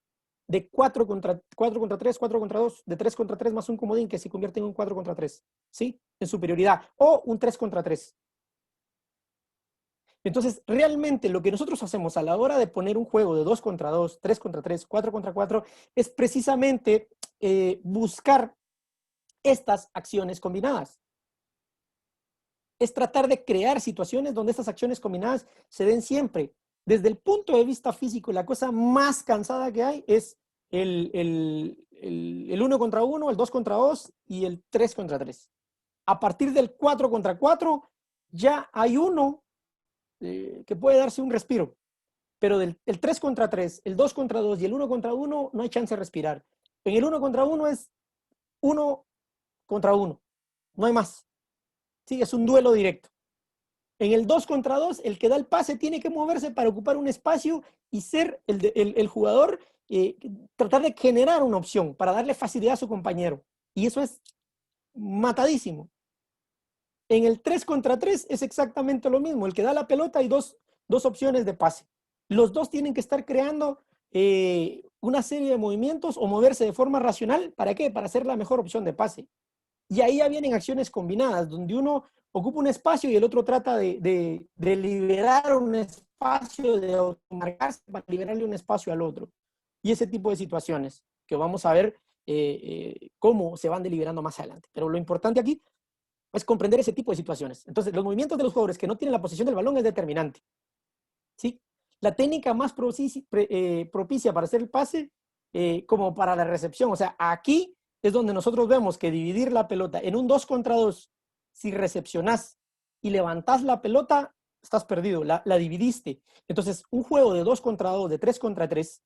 de 4 contra 3, 4 contra 2, de 3 contra 3 más un comodín que se convierte en un 4 contra 3, ¿sí? En superioridad, o un 3 contra 3. Entonces, realmente lo que nosotros hacemos a la hora de poner un juego de 2 contra 2, 3 contra 3, 4 contra 4, es precisamente buscar estas acciones combinadas. Es tratar de crear situaciones donde estas acciones combinadas se den siempre. Desde el punto de vista físico, la cosa más cansada que hay es el 1 contra 1, el 2 contra 2 y el 3 contra 3. A partir del 4 contra 4 ya hay uno que puede darse un respiro. Pero el 3 contra 3, el 2 contra 2 y el 1 contra 1 no hay chance de respirar. En el 1 contra 1 es 1 contra 1. No hay más. Sí, es un duelo directo. En el 2 contra 2, el que da el pase tiene que moverse para ocupar un espacio y ser el jugador, tratar de generar una opción para darle facilidad a su compañero. Y eso es matadísimo. En el 3 contra 3 es exactamente lo mismo. El que da la pelota hay dos opciones de pase. Los dos tienen que estar creando una serie de movimientos o moverse de forma racional. ¿Para qué? Para ser la mejor opción de pase. Y ahí ya vienen acciones combinadas, donde uno ocupa un espacio y el otro trata de liberar un espacio, de automarcarse para liberarle un espacio al otro. Y ese tipo de situaciones que vamos a ver cómo se van deliberando más adelante. Pero lo importante aquí es comprender ese tipo de situaciones. Entonces, los movimientos de los jugadores que no tienen la posesión del balón es determinante. ¿Sí? La técnica más propicia para hacer el pase como para la recepción. O sea, aquí es donde nosotros vemos que dividir la pelota en un 2 contra 2, si recepcionás y levantás la pelota, estás perdido, la dividiste. Entonces, un juego de 2 contra 2, de 3 contra 3,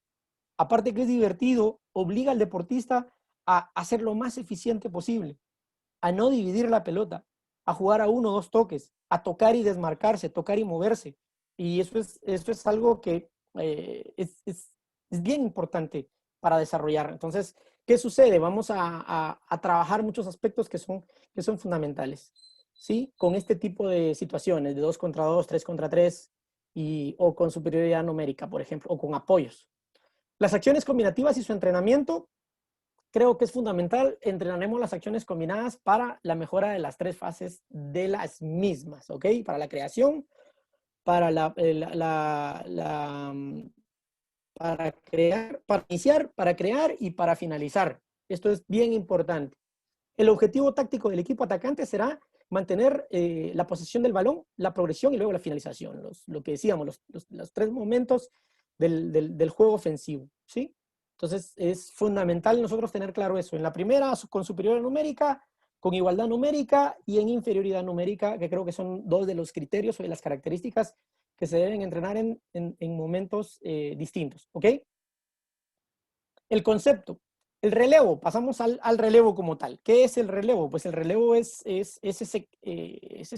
aparte que es divertido, obliga al deportista a hacer lo más eficiente posible, a no dividir la pelota, a jugar a 1 o 2 toques, a tocar y desmarcarse, tocar y moverse. Y eso es algo que es bien importante para desarrollar. Entonces, ¿qué sucede? Vamos a trabajar muchos aspectos que son fundamentales, ¿sí? Con este tipo de situaciones, de 2 contra 2, 3 contra 3, o con superioridad numérica, por ejemplo, o con apoyos. Las acciones combinativas y su entrenamiento, creo que es fundamental. Entrenaremos las acciones combinadas para la mejora de las 3 fases de las mismas, ¿ok? Para la creación, para para iniciar, para crear y para finalizar. Esto es bien importante. El objetivo táctico del equipo atacante será mantener la posesión del balón, la progresión y luego la finalización. Lo que decíamos, los 3 momentos del juego ofensivo, ¿sí? Entonces es fundamental nosotros tener claro eso. En la primera, con superioridad numérica, con igualdad numérica y en inferioridad numérica, que creo que son 2 de los criterios o de las características que se deben entrenar en momentos distintos, ¿ok? El concepto, el relevo, pasamos al relevo como tal. ¿Qué es el relevo? Pues el relevo es ese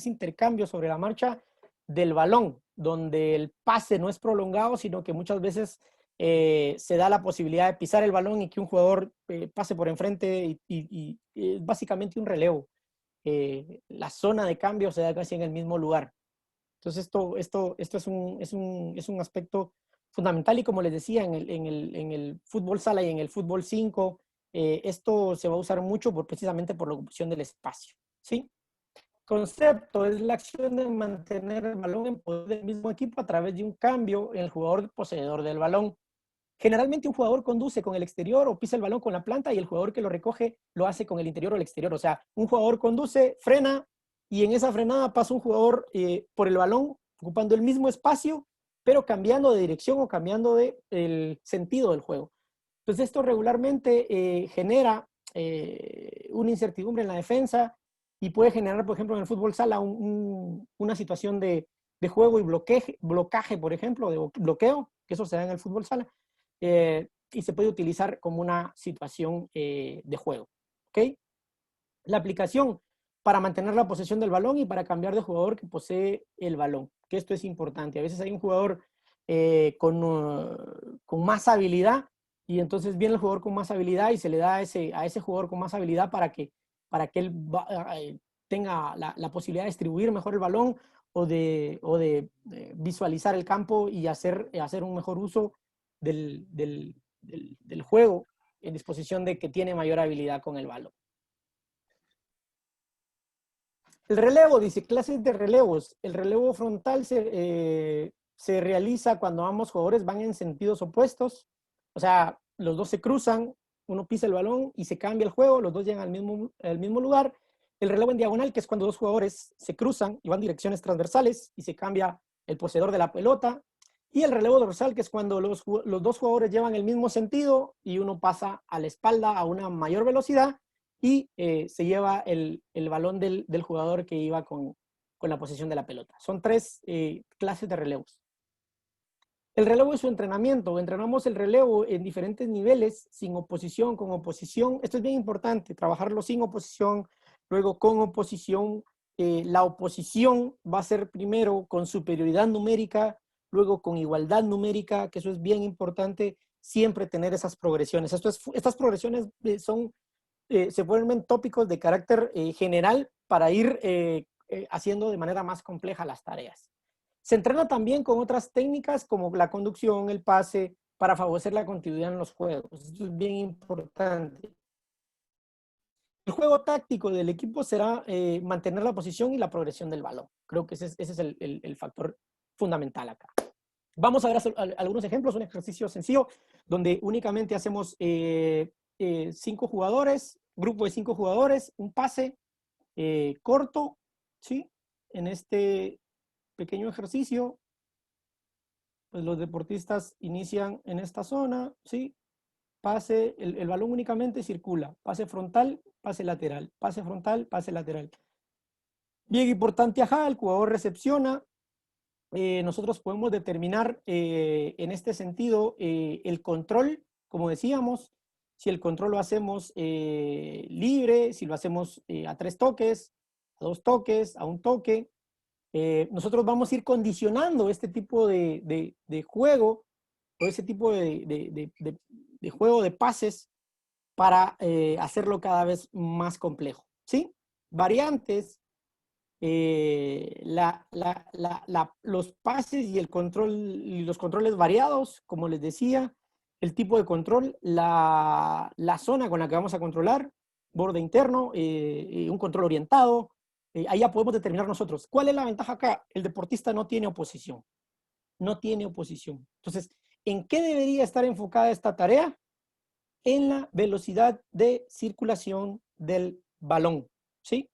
intercambio sobre la marcha del balón, donde el pase no es prolongado, sino que muchas veces se da la posibilidad de pisar el balón y que un jugador pase por enfrente y es básicamente un relevo. La zona de cambio se da casi en el mismo lugar. Entonces esto es un aspecto fundamental y como les decía, en el fútbol sala y en el fútbol 5, esto se va a usar mucho precisamente por la ocupación del espacio, ¿sí? Concepto es la acción de mantener el balón en poder del mismo equipo a través de un cambio en el jugador poseedor del balón. Generalmente un jugador conduce con el exterior o pisa el balón con la planta y el jugador que lo recoge lo hace con el interior o el exterior. O sea, un jugador conduce, frena y en esa frenada pasa un jugador por el balón ocupando el mismo espacio, pero cambiando de dirección o cambiando el sentido del juego. Entonces esto regularmente genera una incertidumbre en la defensa y puede generar, por ejemplo, en el fútbol sala una situación de de juego y blocaje, por ejemplo, de bloqueo, que eso se da en el fútbol sala, y se puede utilizar como una situación de juego. ¿Ok? La aplicación para mantener la posesión del balón y para cambiar de jugador que posee el balón, que esto es importante. A veces hay un jugador con más habilidad y entonces viene el jugador con más habilidad y se le da a ese jugador con más habilidad para que él tenga la posibilidad de distribuir mejor el balón o de visualizar el campo y hacer un mejor uso del juego en disposición de que tiene mayor habilidad con el balón. El relevo, dice, clases de relevos. El relevo frontal se realiza cuando ambos jugadores van en sentidos opuestos. O sea, los dos se cruzan, uno pisa el balón y se cambia el juego, los dos llegan al mismo lugar. El relevo en diagonal, que es cuando dos jugadores se cruzan y van direcciones transversales y se cambia el poseedor de la pelota. Y el relevo dorsal, que es cuando los dos jugadores llevan el mismo sentido y uno pasa a la espalda a una mayor velocidad y se lleva el balón del jugador que iba con la posesión de la pelota. Son 3 clases de relevos. El relevo es su entrenamiento. Entrenamos el relevo en diferentes niveles, sin oposición, con oposición. Esto es bien importante, trabajarlo sin oposición, luego con oposición. La oposición va a ser primero con superioridad numérica, luego con igualdad numérica, que eso es bien importante, siempre tener esas progresiones. Estas progresiones se vuelven tópicos de carácter general para ir haciendo de manera más compleja las tareas. Se entrena también con otras técnicas como la conducción, el pase, para favorecer la continuidad en los juegos. Esto es bien importante. El juego táctico del equipo será mantener la posición y la progresión del balón. Creo que ese es el factor fundamental acá. Vamos a ver algunos ejemplos, un ejercicio sencillo donde únicamente hacemos 5 jugadores, grupo de 5 jugadores, un pase corto, ¿sí? En este pequeño ejercicio, pues los deportistas inician en esta zona, ¿sí? Pase, el balón únicamente circula, pase frontal, pase lateral, pase frontal, pase lateral. Bien importante, el jugador recepciona. Nosotros podemos determinar en este sentido el control, como decíamos, si el control lo hacemos libre, si lo hacemos a 3 toques, a 2 toques, a 1 toque. Nosotros vamos a ir condicionando este tipo de juego o ese tipo de juego de pases para hacerlo cada vez más complejo, ¿sí? Variantes. Los pases y el control y los controles variados, como les decía, el tipo de control, la zona con la que vamos a controlar, borde interno, un control orientado, ahí ya podemos determinar nosotros. ¿Cuál es la ventaja acá? El deportista no tiene oposición. No tiene oposición. Entonces, ¿en qué debería estar enfocada esta tarea? En la velocidad de circulación del balón, ¿sí?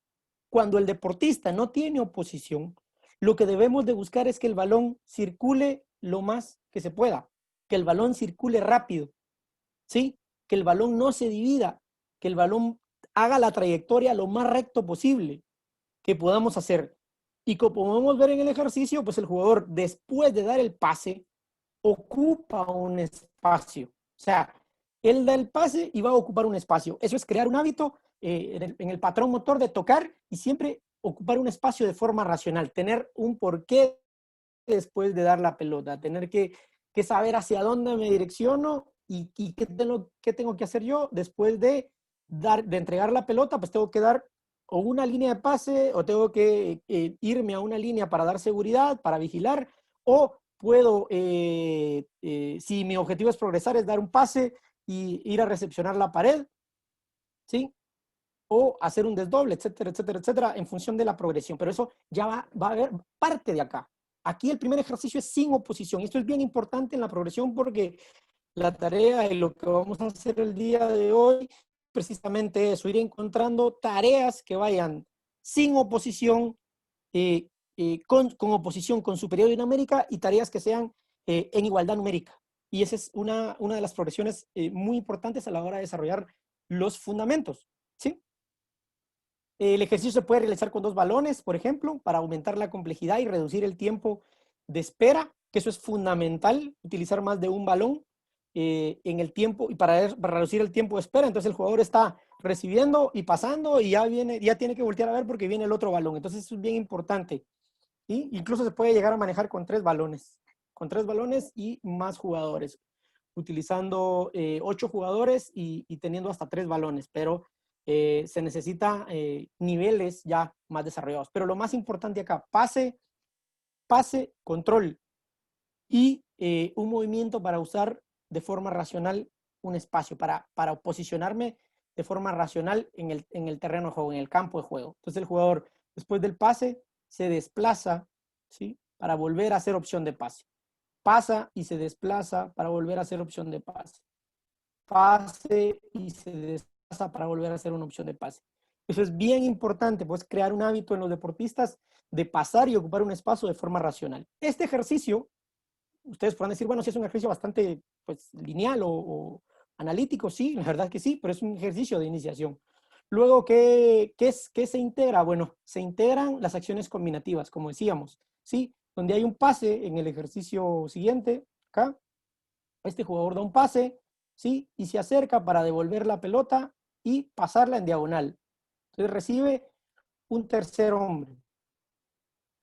Cuando el deportista no tiene oposición, lo que debemos de buscar es que el balón circule lo más que se pueda, que el balón circule rápido, ¿sí? Que el balón no se divida, que el balón haga la trayectoria lo más recto posible que podamos hacer. Y como podemos ver en el ejercicio, pues el jugador después de dar el pase ocupa un espacio. O sea, él da el pase y va a ocupar un espacio. Eso es crear un hábito en el patrón motor de tocar y siempre ocupar un espacio de forma racional, tener un porqué después de dar la pelota, tener que saber hacia dónde me direcciono y qué tengo que hacer yo después de entregar la pelota, pues tengo que dar o una línea de pase o tengo que irme a una línea para dar seguridad, para vigilar, o puedo, si mi objetivo es progresar, es dar un pase y ir a recepcionar la pared, ¿sí? O hacer un desdoble, etcétera, etcétera, etcétera, en función de la progresión. Pero eso ya va a haber parte de acá. Aquí el primer ejercicio es sin oposición. Esto es bien importante en la progresión porque la tarea y lo que vamos a hacer el día de hoy precisamente eso, ir encontrando tareas que vayan sin oposición, con oposición con superioridad numérica y tareas que sean en igualdad numérica. Y esa es una de las progresiones muy importantes a la hora de desarrollar los fundamentos, ¿sí? El ejercicio se puede realizar con 2 balones, por ejemplo, para aumentar la complejidad y reducir el tiempo de espera, que eso es fundamental, utilizar más de un balón en el tiempo, y para reducir el tiempo de espera. Entonces el jugador está recibiendo y pasando y ya tiene que voltear a ver porque viene el otro balón. Entonces eso es bien importante. ¿Sí? Incluso se puede llegar a manejar con 3 balones. Con 3 balones y más jugadores. Utilizando 8 jugadores y teniendo hasta 3 balones. Pero se necesita niveles ya más desarrollados. Pero lo más importante acá, pase, control y un movimiento para usar de forma racional un espacio, para posicionarme de forma racional en el terreno de juego, en el campo de juego. Entonces el jugador, después del pase, se desplaza, ¿sí? Para volver a hacer opción de pase. Pasa y se desplaza para volver a hacer opción de pase. Pase y se desplaza para volver a hacer una opción de pase. Eso es bien importante, pues crear un hábito en los deportistas de pasar y ocupar un espacio de forma racional. Este ejercicio, ustedes podrán decir, bueno, sí es un ejercicio bastante pues, lineal o analítico, sí, la verdad que sí, pero es un ejercicio de iniciación. Luego, ¿qué se integra? Bueno, se integran las acciones combinativas, como decíamos, ¿sí? Donde hay un pase en el ejercicio siguiente, acá, este jugador da un pase, ¿sí? Y se acerca para devolver la pelota y pasarla en diagonal. Entonces recibe un tercer hombre.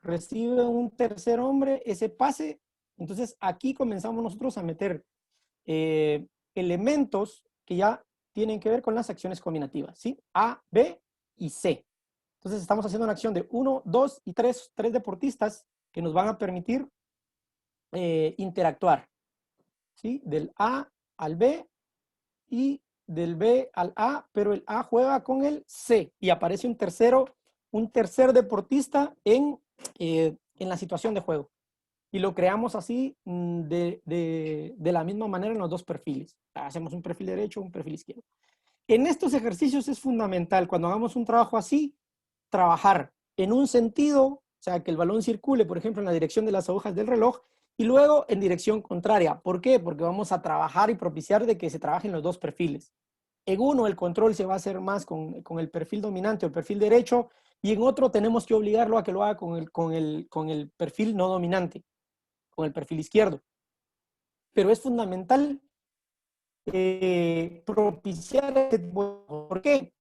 Recibe un tercer hombre ese pase. Entonces aquí comenzamos nosotros a meter elementos que ya tienen que ver con las acciones combinativas, ¿sí? A, B y C. Entonces estamos haciendo una acción de 1, 2 y 3 deportistas que nos van a permitir interactuar, ¿sí? Del A al B y del B al A, pero el A juega con el C y aparece un tercer deportista en la situación de juego. Y lo creamos así de la misma manera en los 2 perfiles. Hacemos un perfil derecho, un perfil izquierdo. En estos ejercicios es fundamental, cuando hagamos un trabajo así, trabajar en un sentido, o sea, que el balón circule, por ejemplo, en la dirección de las agujas del reloj, y luego en dirección contraria. ¿Por qué? Porque vamos a trabajar y propiciar de que se trabajen los 2 perfiles. En uno el control se va a hacer más con el perfil dominante o el perfil derecho, y en otro tenemos que obligarlo a que lo haga con el perfil no dominante, con el perfil izquierdo. Pero es fundamental propiciar, ¿por qué?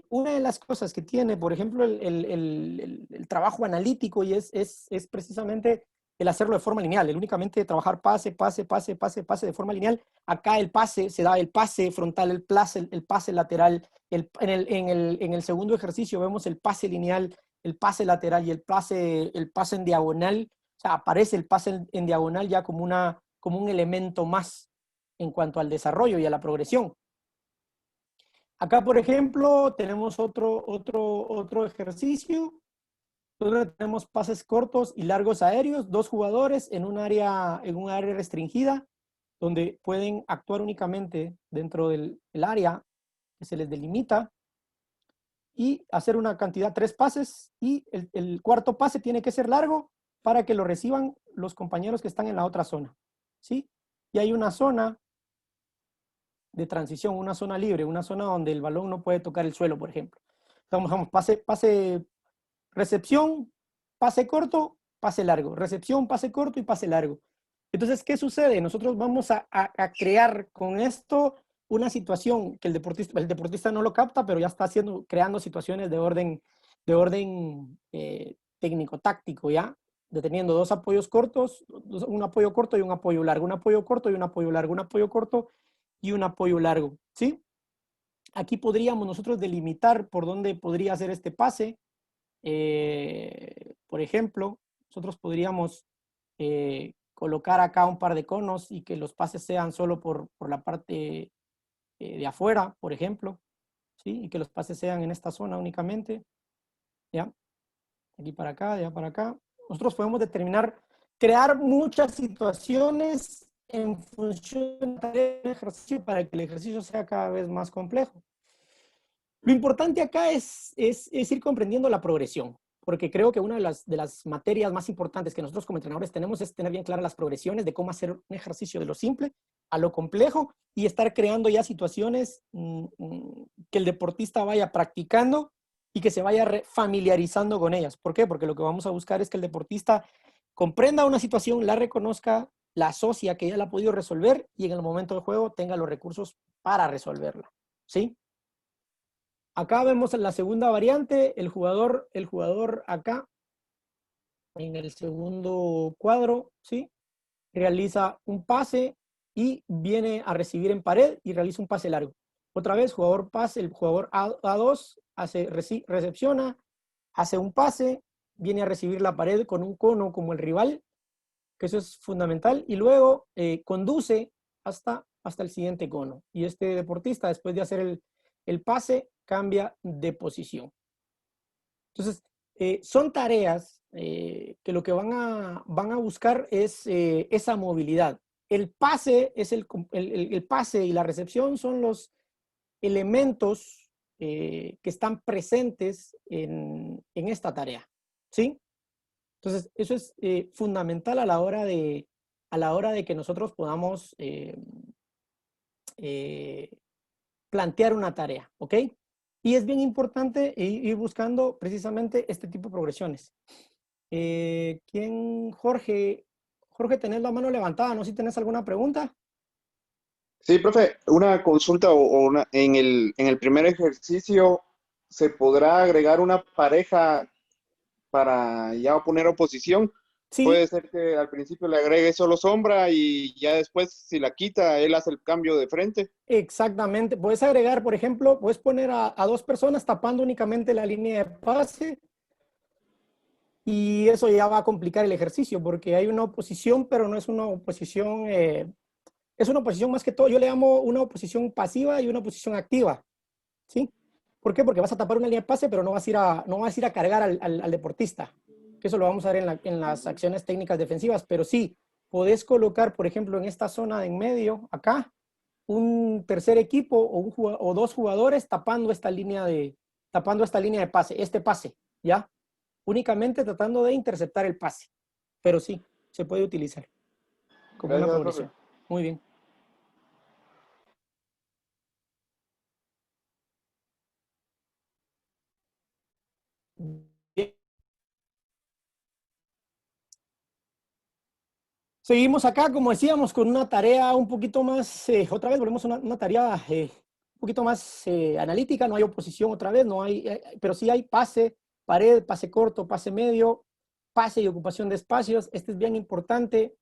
Una de las cosas que tiene, por ejemplo, el trabajo analítico y es precisamente el hacerlo de forma lineal, el únicamente trabajar pase de forma lineal. Acá el pase, se da el pase frontal, el pase lateral. En el segundo ejercicio vemos el pase lineal, el pase lateral y el pase en diagonal. O sea, aparece el pase en diagonal ya como un elemento más en cuanto al desarrollo y a la progresión. Acá, por ejemplo, tenemos otro ejercicio donde tenemos pases cortos y largos aéreos, 2 jugadores en un área restringida, donde pueden actuar únicamente dentro del área que se les delimita y hacer una cantidad, 3 pases, y el cuarto pase tiene que ser largo para que lo reciban los compañeros que están en la otra zona, ¿sí? Y hay una zona de transición, una zona libre, una zona donde el balón no puede tocar el suelo, por ejemplo. Vamos, pase, recepción, pase corto, pase largo, recepción, pase corto y pase largo. Entonces, ¿qué sucede? Nosotros vamos a crear con esto una situación que el deportista no lo capta, pero ya está creando situaciones de orden técnico-táctico, ¿ya? Deteniendo 2 apoyos cortos, un apoyo corto y un apoyo largo, un apoyo corto y un apoyo largo, un apoyo corto y un apoyo largo, ¿sí? Aquí podríamos nosotros delimitar por dónde podría hacer este pase. Por ejemplo, nosotros podríamos colocar acá un par de conos y que los pases sean solo por la parte de afuera, por ejemplo, ¿sí? Y que los pases sean en esta zona únicamente, ¿ya? Aquí para acá, de allá para acá. Nosotros podemos crear muchas situaciones en función del ejercicio para que el ejercicio sea cada vez más complejo. Lo importante acá es ir comprendiendo la progresión, porque creo que una de las materias más importantes que nosotros como entrenadores tenemos es tener bien claras las progresiones de cómo hacer un ejercicio de lo simple a lo complejo y estar creando ya situaciones que el deportista vaya practicando y que se vaya familiarizando con ellas. ¿Por qué? Porque lo que vamos a buscar es que el deportista comprenda una situación, la reconozca, la asocia que ya la ha podido resolver y en el momento del juego tenga los recursos para resolverla. ¿Sí? Acá vemos la segunda variante, el jugador acá, en el segundo cuadro, ¿sí? Realiza un pase y viene a recibir en pared y realiza un pase largo. Otra vez, jugador pase, el jugador A2 recepciona, hace un pase, viene a recibir la pared con un cono como el rival, que eso es fundamental, y luego conduce hasta el siguiente cono. Y este deportista, después de hacer el pase, cambia de posición. Entonces, son tareas que lo que van a buscar es esa movilidad. El pase, el pase y la recepción son los elementos que están presentes en esta tarea, ¿sí? Entonces, eso es fundamental a la hora de que nosotros podamos plantear una tarea, ¿ok? Y es bien importante ir buscando precisamente este tipo de progresiones. Jorge, tenés la mano levantada, ¿no? Si tenés alguna pregunta.
Sí, profe, una consulta en el primer ejercicio, ¿se podrá agregar una pareja para ya poner oposición?
Sí.
Puede ser que al principio le agregue solo sombra y ya después, si la quita, él hace el cambio de frente.
Exactamente. Puedes agregar, por ejemplo, puedes poner a dos personas tapando únicamente la línea de pase y eso ya va a complicar el ejercicio porque hay una oposición, pero no es una oposición... es una oposición más que todo, yo le llamo una oposición pasiva y una oposición activa, ¿sí? ¿Por qué? Porque vas a tapar una línea de pase, pero no vas a ir a cargar al deportista, que eso lo vamos a ver en las acciones técnicas defensivas, pero sí, podés colocar, por ejemplo, en esta zona de en medio, acá, un tercer equipo o dos jugadores tapando esta línea de pase, este pase, ¿ya? Únicamente tratando de interceptar el pase, pero sí, se puede utilizar como una progresión. Muy bien. Bien. Seguimos acá, como decíamos, con una tarea un poquito más, otra vez volvemos a una tarea un poquito más analítica, no hay oposición otra vez, no hay, pero sí hay pase, pared, pase corto, pase medio, pase y ocupación de espacios. Este es bien importante,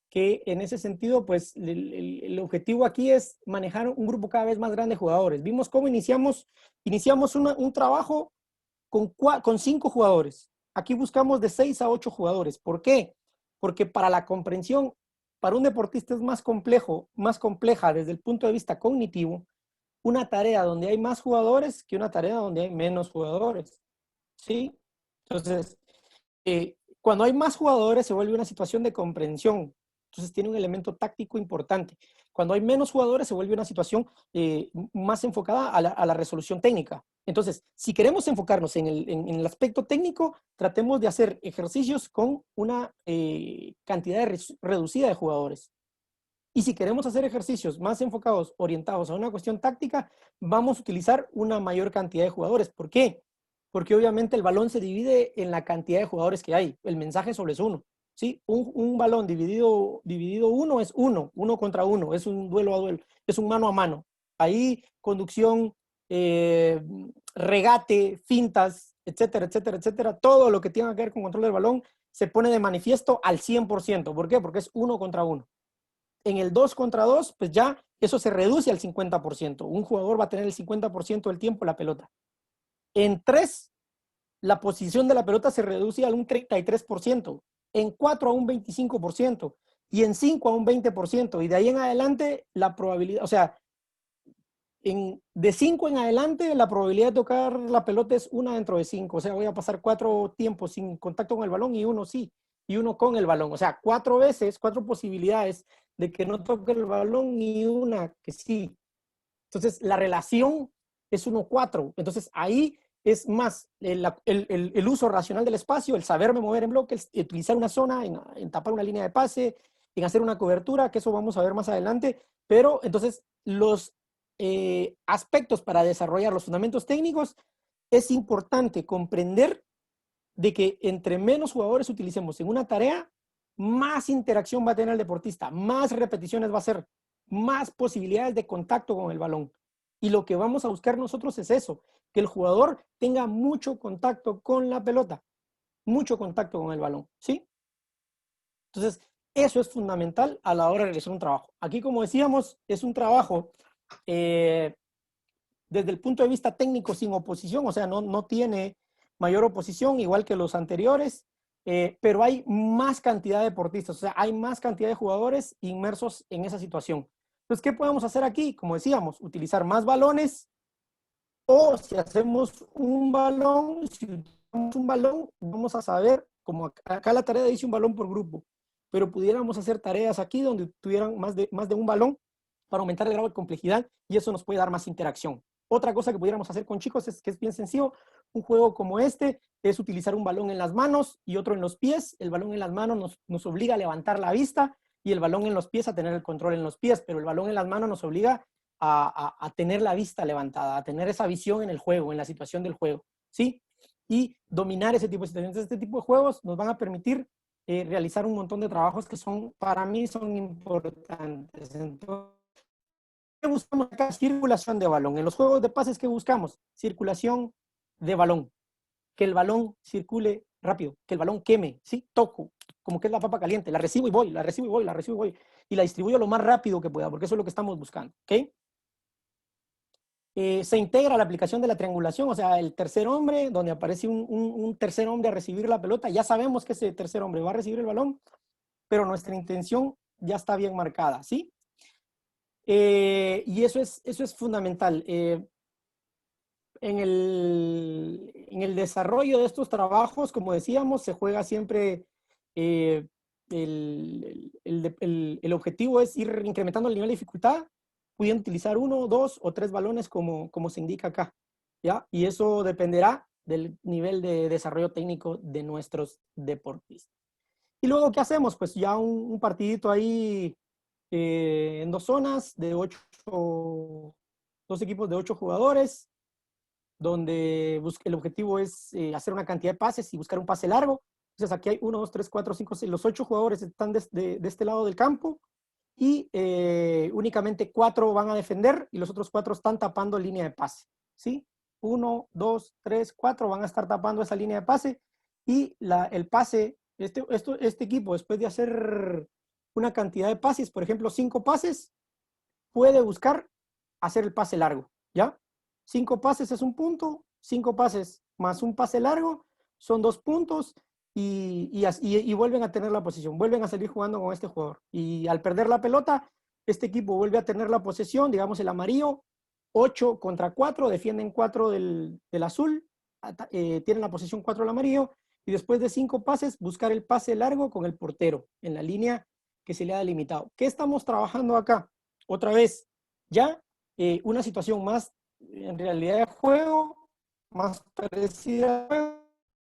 que en ese sentido, pues el objetivo aquí es manejar un grupo cada vez más grande de jugadores. Vimos cómo iniciamos un trabajo con 5 jugadores. Aquí buscamos de 6 a 8 jugadores. ¿Por qué? Porque para la comprensión, para un deportista es más compleja desde el punto de vista cognitivo, una tarea donde hay más jugadores que una tarea donde hay menos jugadores. ¿Sí? Entonces, cuando hay más jugadores se vuelve una situación de comprensión. Entonces tiene un elemento táctico importante. Cuando hay menos jugadores se vuelve una situación más enfocada a la resolución técnica. Entonces, si queremos enfocarnos en el aspecto técnico, tratemos de hacer ejercicios con una cantidad reducida de jugadores. Y si queremos hacer ejercicios más enfocados, orientados a una cuestión táctica, vamos a utilizar una mayor cantidad de jugadores. ¿Por qué? Porque obviamente el balón se divide en la cantidad de jugadores que hay. El mensaje solo es uno. ¿Sí? Un balón dividido uno es uno contra uno, es un duelo a duelo, es un mano a mano. Ahí conducción, regate, fintas, etcétera, etcétera, etcétera, todo lo que tenga que ver con control del balón se pone de manifiesto al 100%. ¿Por qué? Porque es 1 contra 1. En el 2 contra 2, pues ya eso se reduce al 50%. Un jugador va a tener el 50% del tiempo la pelota. En 3, la posición de la pelota se reduce a un 33%. En 4 a un 25% y en 5 a un 20%. Y de ahí en adelante la probabilidad, o sea, de 5 en adelante la probabilidad de tocar la pelota es 1 dentro de 5. O sea, voy a pasar 4 tiempos sin contacto con el balón y 1 sí, y 1 con el balón. O sea, 4 veces, 4 posibilidades de que no toque el balón y 1 que sí. Entonces, la relación es 1-4. Entonces, ahí es más el uso racional del espacio, el saberme mover en bloque, el utilizar una zona, en tapar una línea de pase, en hacer una cobertura, que eso vamos a ver más adelante. Pero entonces los aspectos para desarrollar los fundamentos técnicos es importante comprender de que entre menos jugadores utilicemos en una tarea, más interacción va a tener el deportista, más repeticiones va a hacer, más posibilidades de contacto con el balón. Y lo que vamos a buscar nosotros es eso, que el jugador tenga mucho contacto con la pelota, mucho contacto con el balón, ¿sí? Entonces, eso es fundamental a la hora de realizar un trabajo. Aquí, como decíamos, es un trabajo desde el punto de vista técnico sin oposición, o sea, no tiene mayor oposición, igual que los anteriores, pero hay más cantidad de deportistas, o sea, hay más cantidad de jugadores inmersos en esa situación. Entonces, ¿qué podemos hacer aquí? Como decíamos, utilizar más balones, o si hacemos un balón, si utilizamos un balón, vamos a saber, como acá la tarea dice un balón por grupo, pero pudiéramos hacer tareas aquí donde tuvieran más de un balón para aumentar el grado de complejidad y eso nos puede dar más interacción. Otra cosa que pudiéramos hacer con chicos es que es bien sencillo. Un juego como este es utilizar un balón en las manos y otro en los pies. El balón en las manos nos obliga a levantar la vista y el balón en los pies a tener el control en los pies, pero el balón en las manos nos obliga a tener la vista levantada, a tener esa visión en el juego, en la situación del juego, ¿sí? Y dominar ese tipo de situaciones. Este tipo de juegos nos van a permitir realizar un montón de trabajos que para mí son importantes. Entonces, ¿qué buscamos acá? Circulación de balón. En los juegos de pases, ¿qué buscamos? Circulación de balón. Que el balón circule rápido, que el balón queme, ¿sí? Toco, como que es la papa caliente, la recibo y voy, la recibo y voy, la recibo y voy. Y la distribuyo lo más rápido que pueda, porque eso es lo que estamos buscando, ¿ok? Se integra la aplicación de la triangulación, o sea, el tercer hombre, donde aparece un tercer hombre a recibir la pelota. Ya sabemos que ese tercer hombre va a recibir el balón, pero nuestra intención ya está bien marcada, ¿sí? Y eso es fundamental. En el desarrollo de estos trabajos, como decíamos, se juega siempre, el objetivo es ir incrementando el nivel de dificultad, pudiendo utilizar 1, 2 o 3 balones como se indica acá, ¿ya? Y eso dependerá del nivel de desarrollo técnico de nuestros deportistas. Y luego, ¿qué hacemos? Pues ya un partidito ahí en 2 zonas de 2 equipos de 8 jugadores, donde el objetivo es hacer una cantidad de pases y buscar un pase largo. Entonces aquí hay 1, 2, 3, 4, 5, 6, los 8 jugadores están de este lado del campo y únicamente 4 van a defender y los otros 4 están tapando línea de pase, ¿sí? 1, 2, 3, 4 van a estar tapando esa línea de pase y el pase, este equipo después de hacer una cantidad de pases, por ejemplo 5 pases, puede buscar hacer el pase largo, ¿ya? 5 pases es 1 punto, 5 pases más un pase largo son 2 puntos y vuelven a tener la posición, vuelven a salir jugando con este jugador. Y al perder la pelota, este equipo vuelve a tener la posesión, digamos el amarillo, 8 contra 4, defienden 4 del azul, tienen la posesión 4 del amarillo, y después de 5 pases, buscar el pase largo con el portero en la línea que se le ha delimitado. ¿Qué estamos trabajando acá? Otra vez, ya una situación más en realidad de juego, más parecida al juego,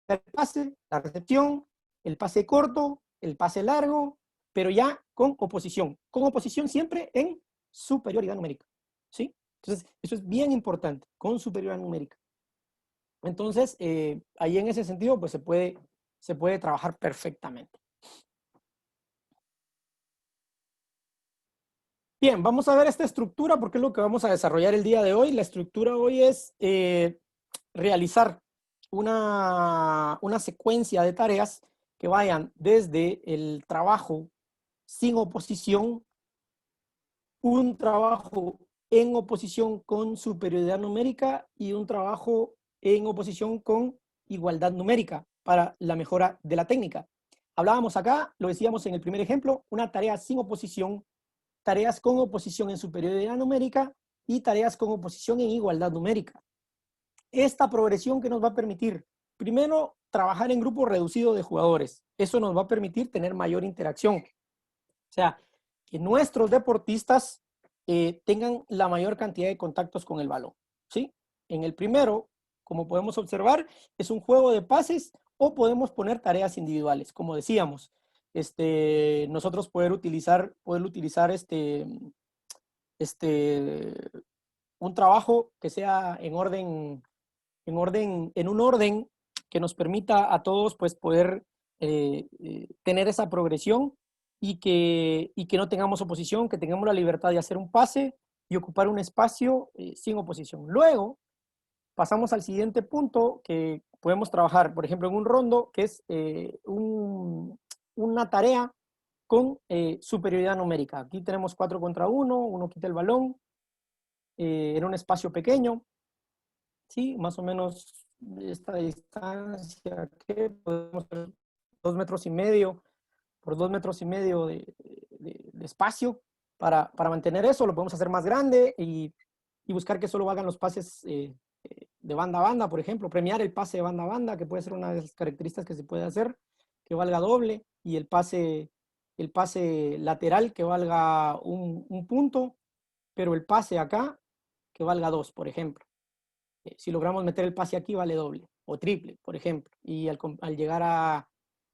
el pase, la recepción, el pase corto, el pase largo, pero ya con oposición siempre en superioridad numérica, ¿sí? Entonces, eso es bien importante, con superioridad numérica. Entonces, ahí en ese sentido, pues se puede trabajar perfectamente. Bien, vamos a ver esta estructura porque es lo que vamos a desarrollar el día de hoy. La estructura hoy es realizar una secuencia de tareas que vayan desde el trabajo sin oposición, un trabajo en oposición con superioridad numérica y un trabajo en oposición con igualdad numérica para la mejora de la técnica. Hablábamos acá, lo decíamos en el primer ejemplo, una tarea sin oposición, tareas con oposición en superioridad numérica y tareas con oposición en igualdad numérica. Esta progresión que nos va a permitir, primero, trabajar en grupos reducidos de jugadores. Eso nos va a permitir tener mayor interacción. O sea, que nuestros deportistas tengan la mayor cantidad de contactos con el balón, ¿sí? En el primero, como podemos observar, es un juego de pases o podemos poner tareas individuales, como decíamos. Nosotros poder utilizar un trabajo que sea en orden en un orden que nos permita a todos pues poder tener esa progresión y que no tengamos oposición, que tengamos la libertad de hacer un pase y ocupar un espacio sin oposición. Luego pasamos al siguiente punto que podemos trabajar, por ejemplo, en un rondo, que es una tarea con superioridad numérica. Aquí tenemos 4 contra 1, uno quita el balón en un espacio pequeño, ¿sí? Más o menos esta distancia que podemos hacer 2,5 metros por 2,5 metros de espacio. Para mantener eso lo podemos hacer más grande y buscar que solo hagan los pases de banda a banda, por ejemplo, premiar el pase de banda a banda, que puede ser una de las características que se puede hacer, que valga doble, y el pase lateral que valga un punto, pero el pase acá que valga 2, por ejemplo. Si logramos meter el pase aquí, vale doble o triple, por ejemplo. Y al llegar a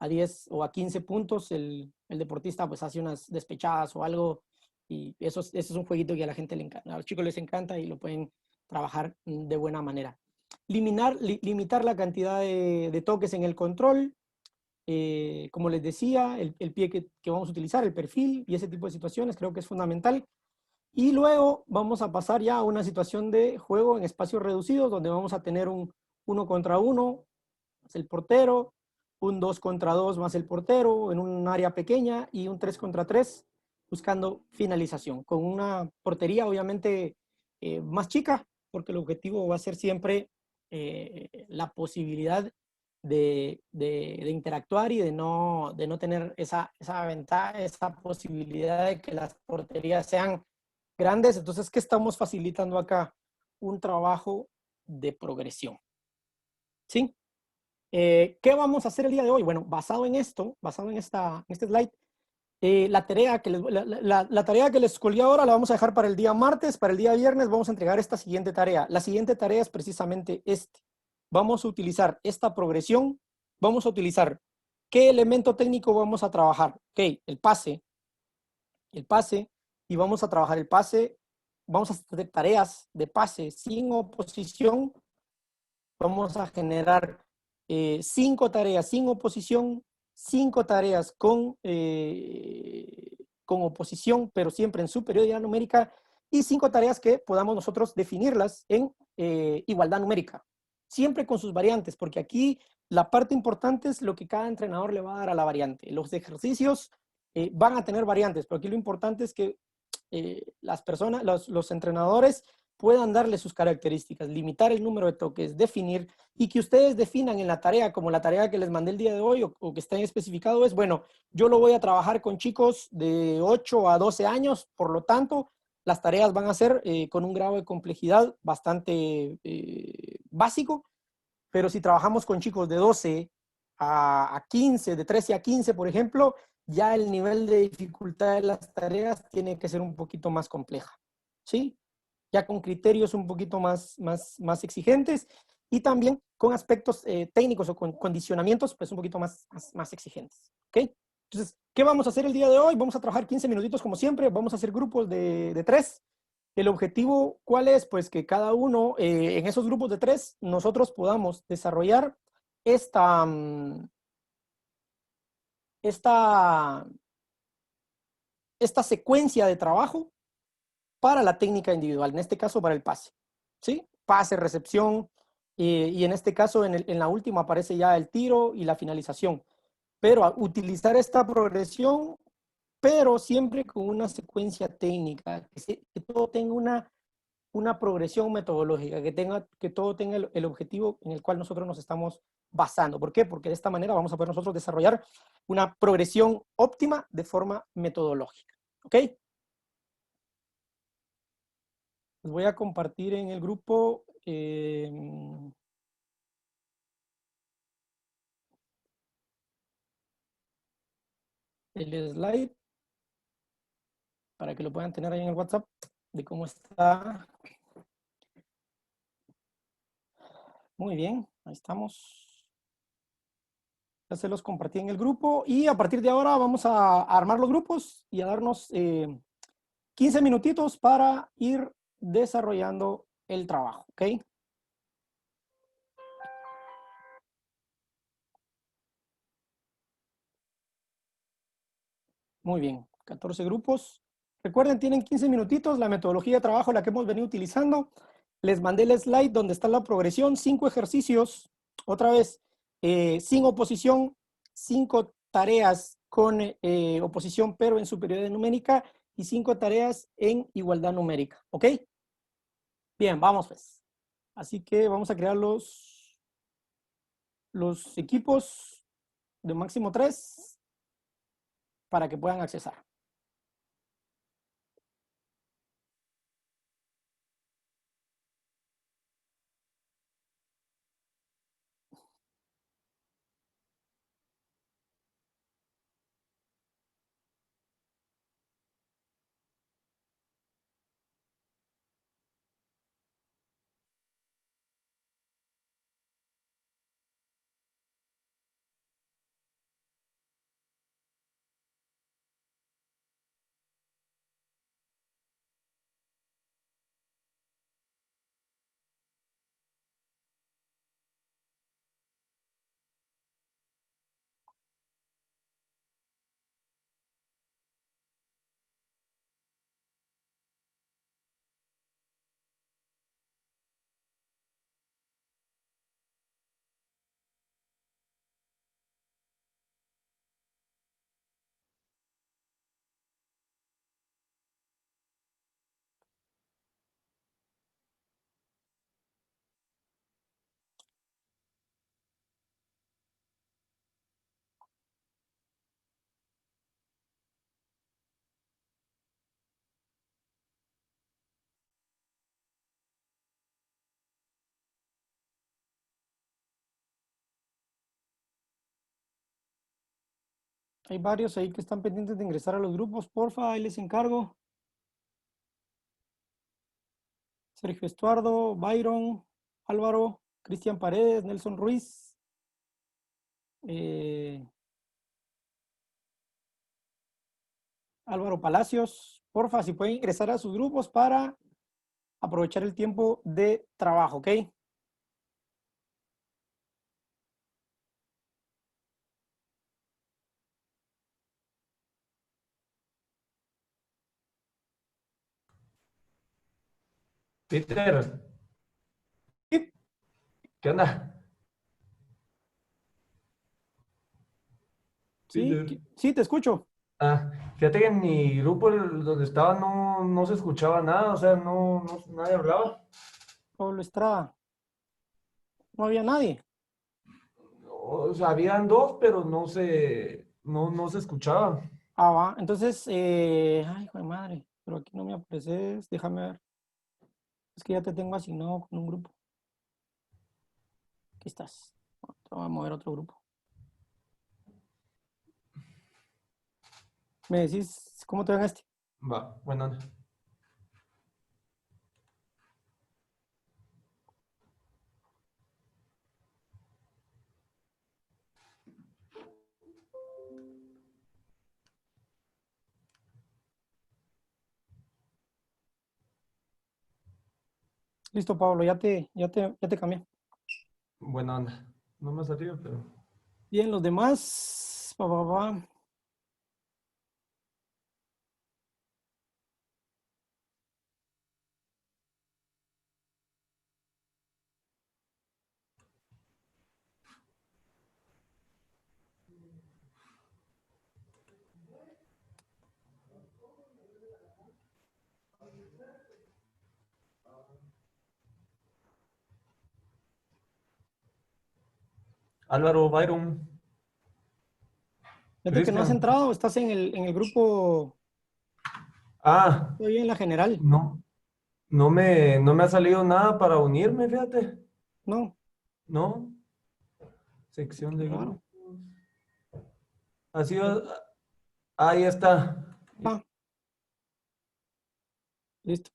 10 o a 15 puntos, el deportista pues hace unas despechadas o algo, y eso es un jueguito que a la gente le encanta, a los chicos les encanta y lo pueden trabajar de buena manera. Limitar la cantidad de toques en el control, como les decía, el pie que vamos a utilizar, el perfil y ese tipo de situaciones creo que es fundamental. Y luego vamos a pasar ya a una situación de juego en espacios reducidos, donde vamos a tener un 1 contra 1 más el portero, un 2 contra 2 más el portero en un área pequeña y un 3 contra 3 buscando finalización, con una portería obviamente más chica, porque el objetivo va a ser siempre la posibilidad de interactuar y de no tener esa ventaja, esa posibilidad de que las porterías sean grandes. Entonces, ¿qué estamos facilitando acá? Un trabajo de progresión. ¿Sí? ¿Qué vamos a hacer el día de hoy? Bueno, basado en esto, basado en este slide, la tarea que les colgué ahora la vamos a dejar para el día martes. Para el día viernes vamos a entregar esta siguiente tarea. La siguiente tarea es precisamente Vamos a utilizar esta progresión. Vamos a utilizar ¿qué elemento técnico vamos a trabajar? Ok, el pase, y vamos a trabajar el pase. Vamos a hacer tareas de pase sin oposición. Vamos a generar 5 tareas sin oposición, 5 tareas con oposición, pero siempre en superioridad numérica, y 5 tareas que podamos nosotros definirlas en igualdad numérica, siempre con sus variantes, porque aquí la parte importante es lo que cada entrenador le va a dar a la variante. Los ejercicios van a tener variantes, pero aquí lo importante es que las personas, los entrenadores puedan darle sus características, limitar el número de toques, definir, y que ustedes definan en la tarea, como la tarea que les mandé el día de hoy o que está especificado es, bueno, yo lo voy a trabajar con chicos de 8 a 12 años, por lo tanto, las tareas van a ser con un grado de complejidad bastante básico, pero si trabajamos con chicos de 12 a 15, de 13 a 15, por ejemplo, ya el nivel de dificultad de las tareas tiene que ser un poquito más compleja, ¿sí? Ya con criterios un poquito más exigentes y también con aspectos técnicos o con condicionamientos pues un poquito más exigentes, ¿ok? Entonces, ¿qué vamos a hacer el día de hoy? Vamos a trabajar 15 minutitos como siempre, vamos a hacer grupos de 3. El objetivo, ¿cuál es? Pues que cada uno en esos grupos de 3 nosotros podamos desarrollar esta secuencia de trabajo para la técnica individual, en este caso para el pase, ¿sí? Pase, recepción, y en este caso en la última aparece ya el tiro y la finalización. Pero utilizar esta progresión, pero siempre con una secuencia técnica, que todo tenga una progresión metodológica, que todo tenga el objetivo en el cual nosotros nos estamos basando. ¿Por qué? Porque de esta manera vamos a poder nosotros desarrollar una progresión óptima de forma metodológica, ¿ok? Les voy a compartir en el grupo el slide para que lo puedan tener ahí en el WhatsApp de cómo está. Muy bien, ahí estamos. Ya se los compartí en el grupo y a partir de ahora vamos a armar los grupos y a darnos 15 minutitos para ir desarrollando el trabajo, ¿ok? Muy bien, 14 grupos. Recuerden, tienen 15 minutitos, la metodología de trabajo la que hemos venido utilizando. Les mandé el slide donde está la progresión, 5 ejercicios, otra vez, sin oposición, 5 tareas con oposición, pero en superioridad numérica, y 5 tareas en igualdad numérica, ¿ok? Bien, vamos pues. Así que vamos a crear los equipos de máximo 3 para que puedan accesar. Hay varios ahí que están pendientes de ingresar a los grupos. Porfa, ahí les encargo. Sergio Estuardo, Byron, Álvaro, Cristian Paredes, Nelson Ruiz. Álvaro Palacios. Porfa, si pueden ingresar a sus grupos para aprovechar el tiempo de trabajo, ¿ok?
Peter,
Sí,
¿qué onda?
sí,
Peter.
sí, te escucho.
Ah, fíjate que en mi grupo donde estaba no se escuchaba nada, o sea, nadie hablaba.
Pablo Estrada. No había nadie.
O sea, habían dos, pero no se escuchaba.
Ah, va. Entonces, ay, hijo de madre. Pero aquí no me apareces. Déjame ver. Es que ya te tengo asignado con un grupo. Aquí estás. Te voy a mover a otro grupo. ¿Me decís cómo te ven este?
Va, bueno.
Listo, Pablo, ya te cambié.
Buena onda. No me ha salido, pero.
Bien, los demás. Pa.
Álvaro, Byron,
Fíjate que no has
Cristian.
entrado, estás en el grupo,
Ah,
todavía en la general.
no. No me ha salido nada para unirme, fíjate.
No,
No. Sección
qué
de
raro.
grupos. Así, ahí está.
Ah, listo.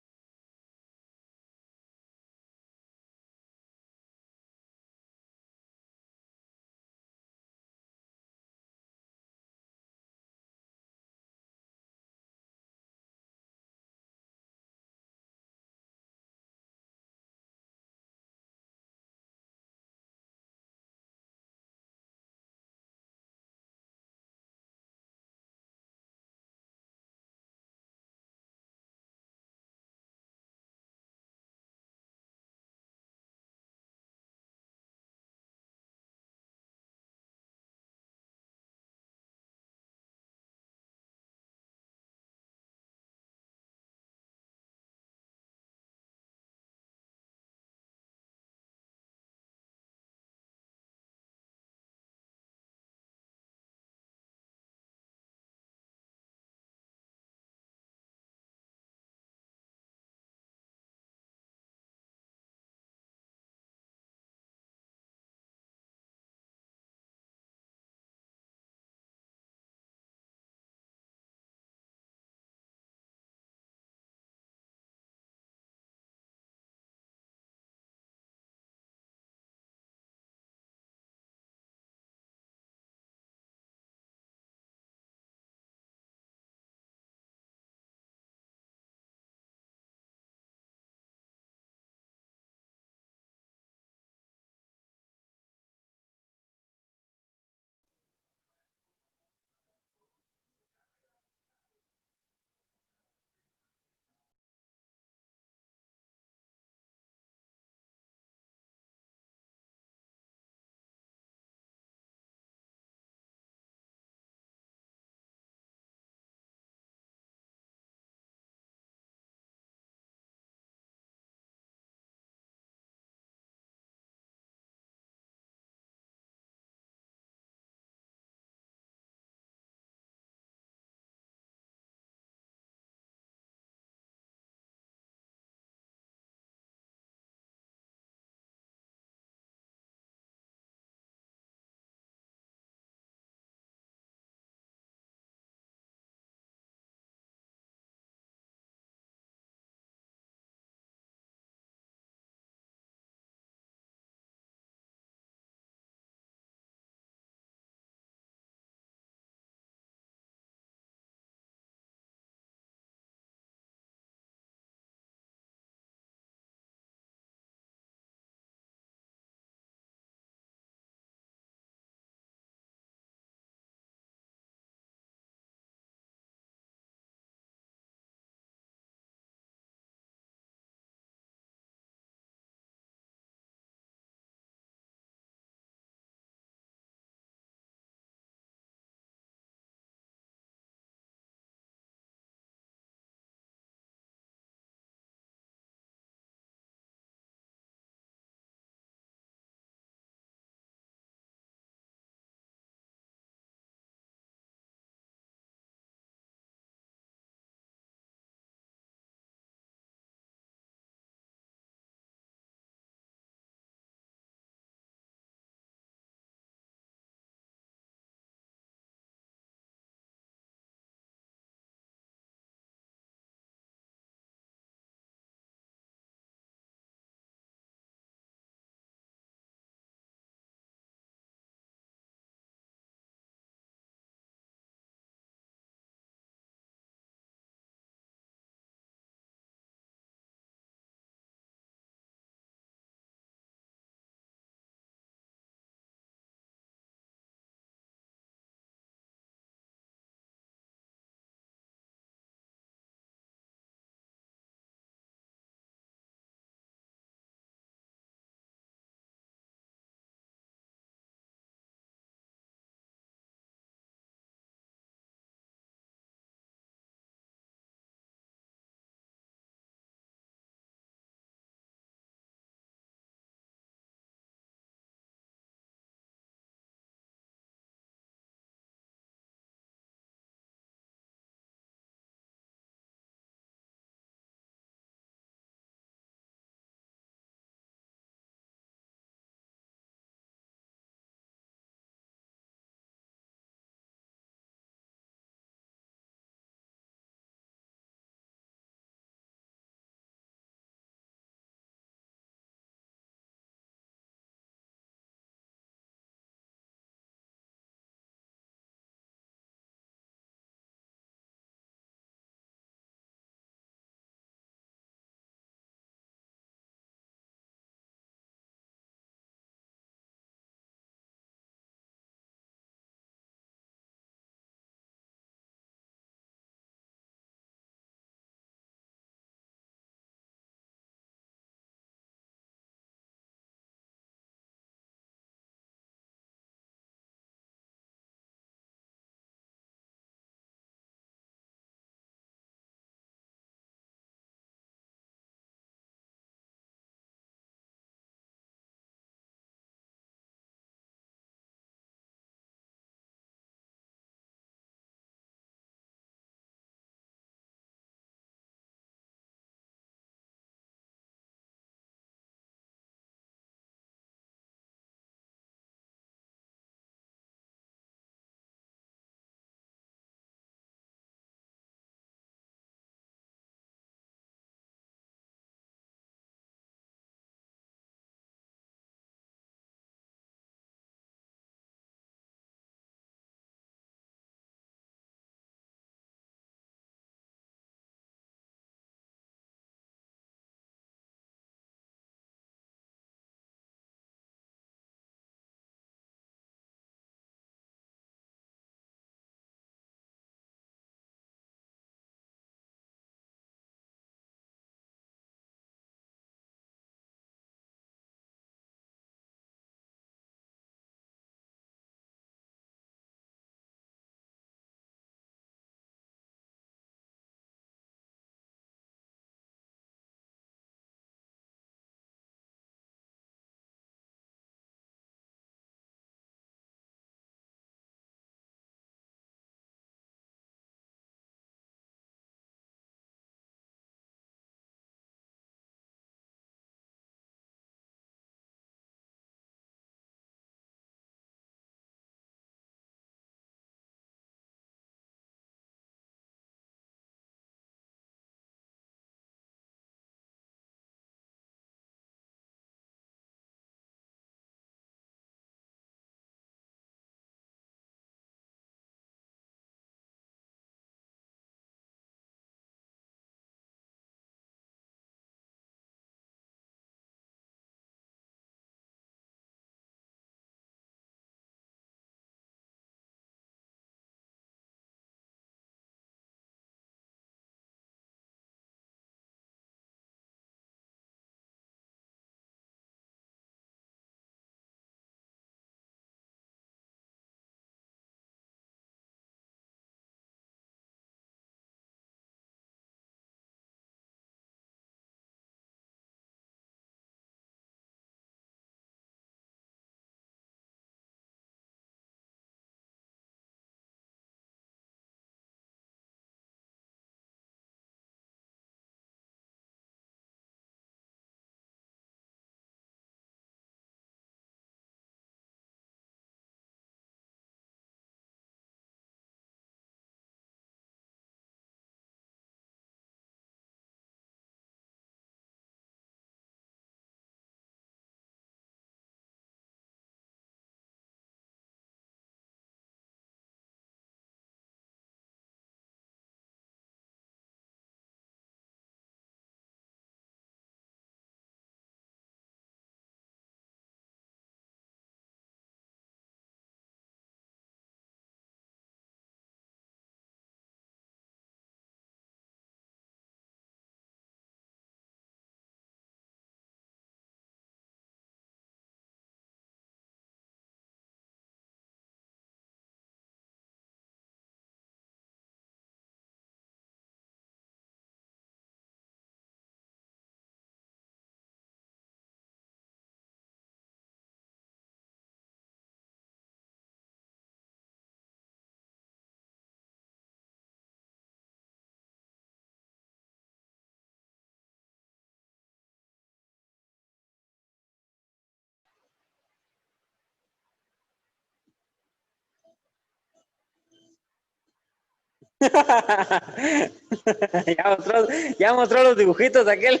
ya mostró los dibujitos aquel.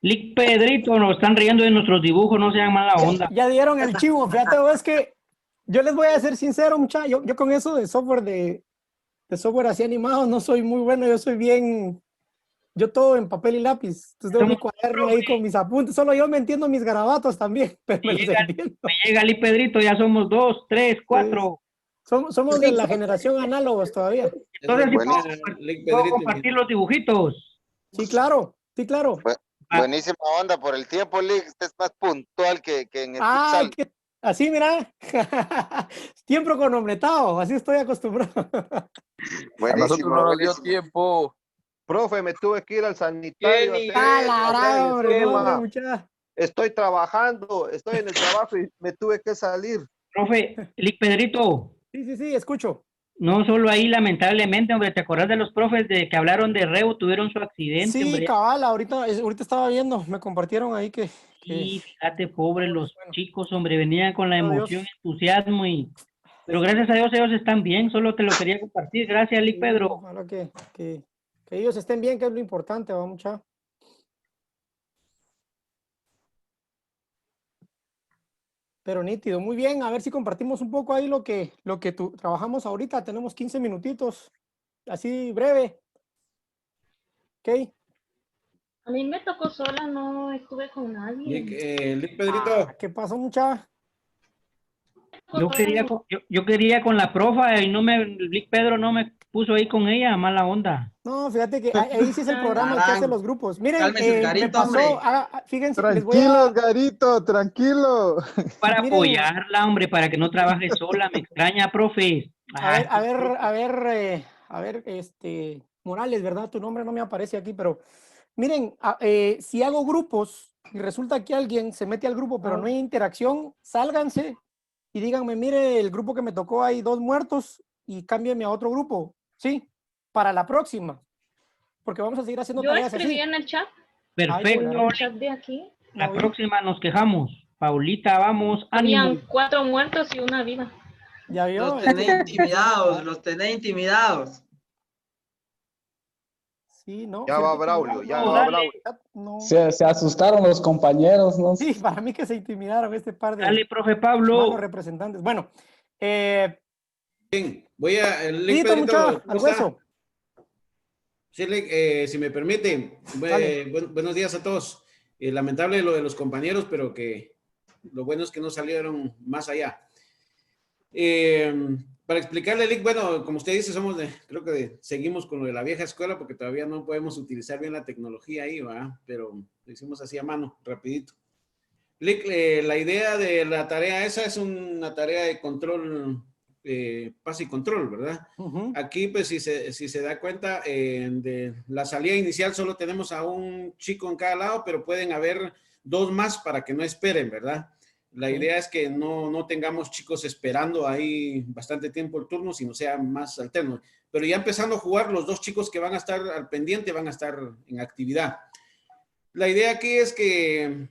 Lick Pedrito, nos están riendo de nuestros dibujos, no sean mala onda.
Ya dieron el chivo, fíjate, es que yo les voy a ser sincero, muchachos, yo con eso de software así animado no soy muy bueno, yo soy bien, yo todo en papel y lápiz, entonces tengo mi cuaderno ahí con mis apuntes, solo yo me entiendo mis garabatos también, pero me los entiendo.
Me llega Lick Pedrito, ya somos 2, 3, 4.
Somos de la generación análogos todavía.
Entonces puedo compartir los dibujitos.
Sí, claro, sí, claro.
Buenísima onda por el tiempo, Lick. Usted es más puntual que en el futsal.
Así, mira. Tiempo cronometrado, así estoy acostumbrado.
A nosotros no nos dio tiempo. Profe, me tuve que ir al sanitario. Estoy trabajando, estoy en el trabajo y me tuve que salir.
Profe, Lick Pedrito.
Sí, escucho.
No solo ahí, lamentablemente, hombre, ¿te acordás de los profes de que hablaron de Reu, tuvieron su accidente?
Sí,
hombre?
cabal, ahorita estaba viendo, me compartieron ahí que...
Sí, fíjate, pobre los chicos, hombre, venían con la emoción, entusiasmo pero gracias a Dios ellos están bien, solo te lo quería compartir, gracias, Lick Pedro.
Ojalá que ellos estén bien, que es lo importante, va, mucha. Pero nítido, muy bien, a ver si compartimos un poco ahí lo que trabajamos ahorita, tenemos 15 minutitos, así breve. Ok.
A mí me tocó sola, no estuve con nadie.
Lick Pedrito.
¿Qué pasó, mucha?
Yo quería con la profa y Lick Pedro no me puso ahí con ella, mala onda.
No, fíjate que ahí sí es el programa el que hace los grupos. Miren, me pasó, fíjense.
Tranquilo, Garito, tranquilo.
Para apoyarla, hombre, para que no trabaje sola, me extraña, profe.
A ver, Morales, ¿verdad? Tu nombre no me aparece aquí, pero miren, si hago grupos y resulta que alguien se mete al grupo, pero no hay interacción, sálganse y díganme, mire, el grupo que me tocó hay 2 muertos y cámbienme a otro grupo, ¿sí? Para la próxima, porque vamos a seguir haciendo tareas así.
Yo escribí en el chat.
Perfecto.
En el chat de aquí.
La próxima nos quejamos. Paulita, vamos,
Habían
ánimo.
4 muertos y 1 viva.
Ya vio.
Los tenés intimidados.
Sí, ¿no?
Ya va Braulio, ya va Braulio.
No.
Se asustaron los compañeros, ¿no?
Sí, para mí que se intimidaron este par de...
Dale, profe Pablo.
Representantes. Bueno.
Bien, voy a... Lick Pedrito,
al hueso.
Sí, Lick, si me permite. Buenos días a todos. Lamentable lo de los compañeros, pero que lo bueno es que no salieron más allá. Para explicarle, Lick, bueno, como usted dice, creo que seguimos con lo de la vieja escuela porque todavía no podemos utilizar bien la tecnología ahí, ¿va? Pero lo hicimos así a mano, rapidito. Lick, la idea de la tarea esa es una tarea de control, pase y control, ¿verdad? Aquí, pues, si se da cuenta, de la salida inicial solo tenemos a un chico en cada lado, pero pueden haber 2 más para que no esperen, ¿verdad? La idea es que no tengamos chicos esperando ahí bastante tiempo el turno, sino sea más alterno. Pero ya empezando a jugar, los 2 chicos que van a estar al pendiente van a estar en actividad. La idea aquí es que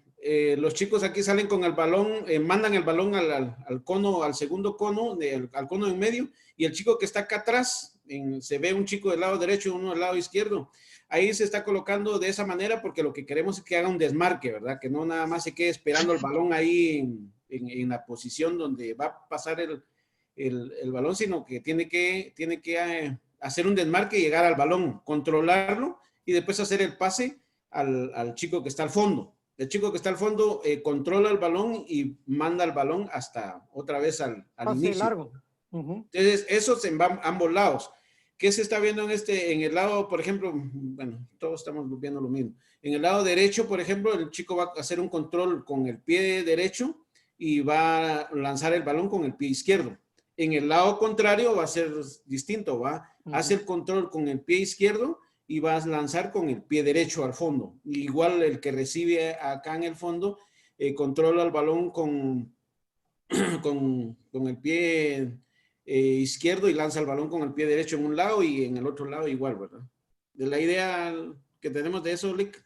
los chicos aquí salen con el balón, mandan el balón al cono, al segundo cono, al cono en medio, y el chico que está acá atrás, se ve un chico del lado derecho y uno del lado izquierdo. Ahí se está colocando de esa manera porque lo que queremos es que haga un desmarque, ¿verdad? Que no nada más se quede esperando el balón ahí en la posición donde va a pasar el balón, sino que tiene que hacer un desmarque y llegar al balón, controlarlo y después hacer el pase al chico que está al fondo. El chico que está al fondo controla el balón y manda el balón hasta otra vez al inicio.
Largo.
Entonces, eso es en ambos lados. ¿Qué se está viendo en el lado, por ejemplo? Bueno, todos estamos viendo lo mismo. En el lado derecho, por ejemplo, el chico va a hacer un control con el pie derecho y va a lanzar el balón con el pie izquierdo. En el lado contrario va a ser distinto, hace el control con el pie izquierdo y va a lanzar con el pie derecho al fondo. Igual el que recibe acá en el fondo controla el balón con el pie izquierdo y lanza el balón con el pie derecho en un lado y en el otro lado igual, ¿verdad? De la idea que tenemos de eso, Lick.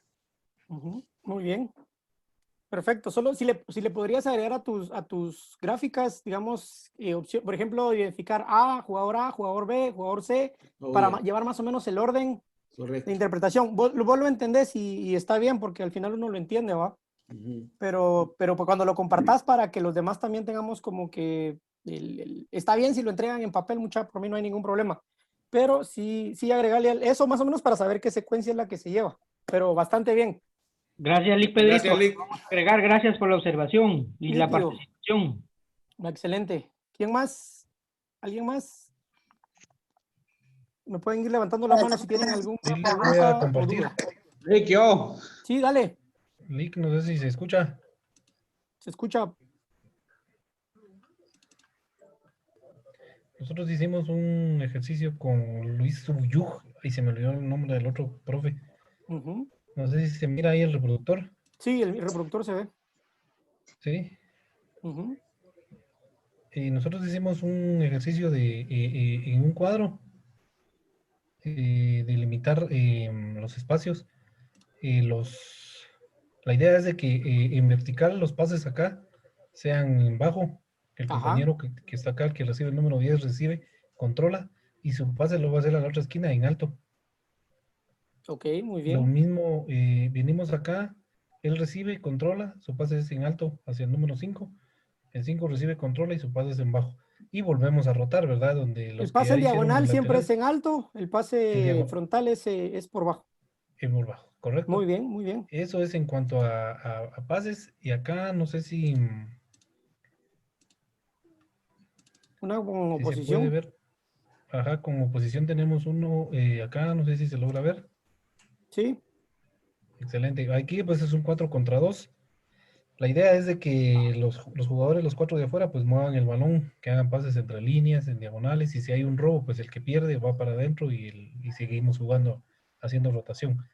Muy bien. Perfecto. Solo si le podrías agregar a tus gráficas, digamos, por ejemplo, identificar jugador B, jugador C, para llevar más o menos el orden de interpretación. Vos lo entendés y está bien porque al final uno lo entiende, ¿va? Pero cuando lo compartás para que los demás también tengamos como que está bien si lo entregan en papel, por mí no hay ningún problema. Pero sí agregarle eso más o menos para saber qué secuencia es la que se lleva. Pero bastante bien.
Gracias, Lick Pedrito.
Gracias, Lick.
Vamos a agregar, gracias por la observación y la
Nítido.
participación.
Excelente. ¿Quién más? ¿Alguien más? Me pueden ir levantando la mano si tienen algún
Sí, les voy a compartir.
Lick, yo.
Sí, dale.
Lick, no sé si se escucha.
Se escucha.
Nosotros hicimos un ejercicio con Luis Subuyuj, y se me olvidó el nombre del otro profe. No sé si se mira ahí el reproductor.
Sí, el reproductor se ve.
Sí. Y nosotros hicimos un ejercicio en un cuadro, delimitar los espacios. La idea es de que en vertical los pases acá sean en bajo. El compañero que está acá, el que recibe el número 10, recibe, controla, y su pase lo va a hacer a la otra esquina en alto.
Ok, muy bien.
Lo mismo, venimos acá, él recibe, controla, su pase es en alto hacia el número 5. El 5 recibe, controla y su pase es en bajo. Y volvemos a rotar, ¿verdad? Donde
El pase en diagonal siempre es en alto, el pase frontal es por bajo.
Es por bajo, correcto.
Muy bien, muy bien.
Eso es en cuanto a pases. Y acá no sé si...
Una con
si
oposición.
se puede ver. Ajá, con oposición tenemos uno acá, no sé si se logra ver.
Sí.
Excelente. Aquí pues es un 4 contra 2. La idea es de que los jugadores, los 4 de afuera, pues muevan el balón, que hagan pases entre líneas, en diagonales, y si hay un robo, pues el que pierde va para adentro y seguimos jugando, haciendo rotación.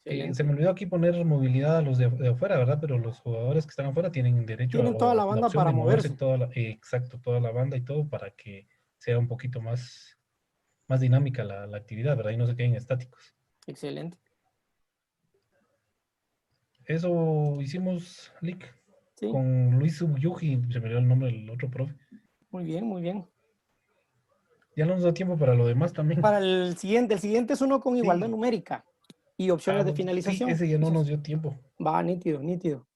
Se me olvidó aquí poner movilidad a los de afuera, ¿verdad? Pero los jugadores que están afuera tienen derecho
Tienen toda la banda
opción
para
de moverse.
moverse.
Exacto, toda la banda y todo para que sea un poquito más dinámica la actividad, ¿verdad? Y no se queden estáticos.
Excelente.
Eso hicimos, Lick,
sí.
Con Luis Subuyuji, se me olvidó el nombre del otro profe.
Muy bien, muy bien.
Ya no nos da tiempo para lo demás también.
Para el siguiente es uno con igualdad numérica y opciones de finalización.
Sí, ese ya no nos dio tiempo.
Va, nítido, nítido.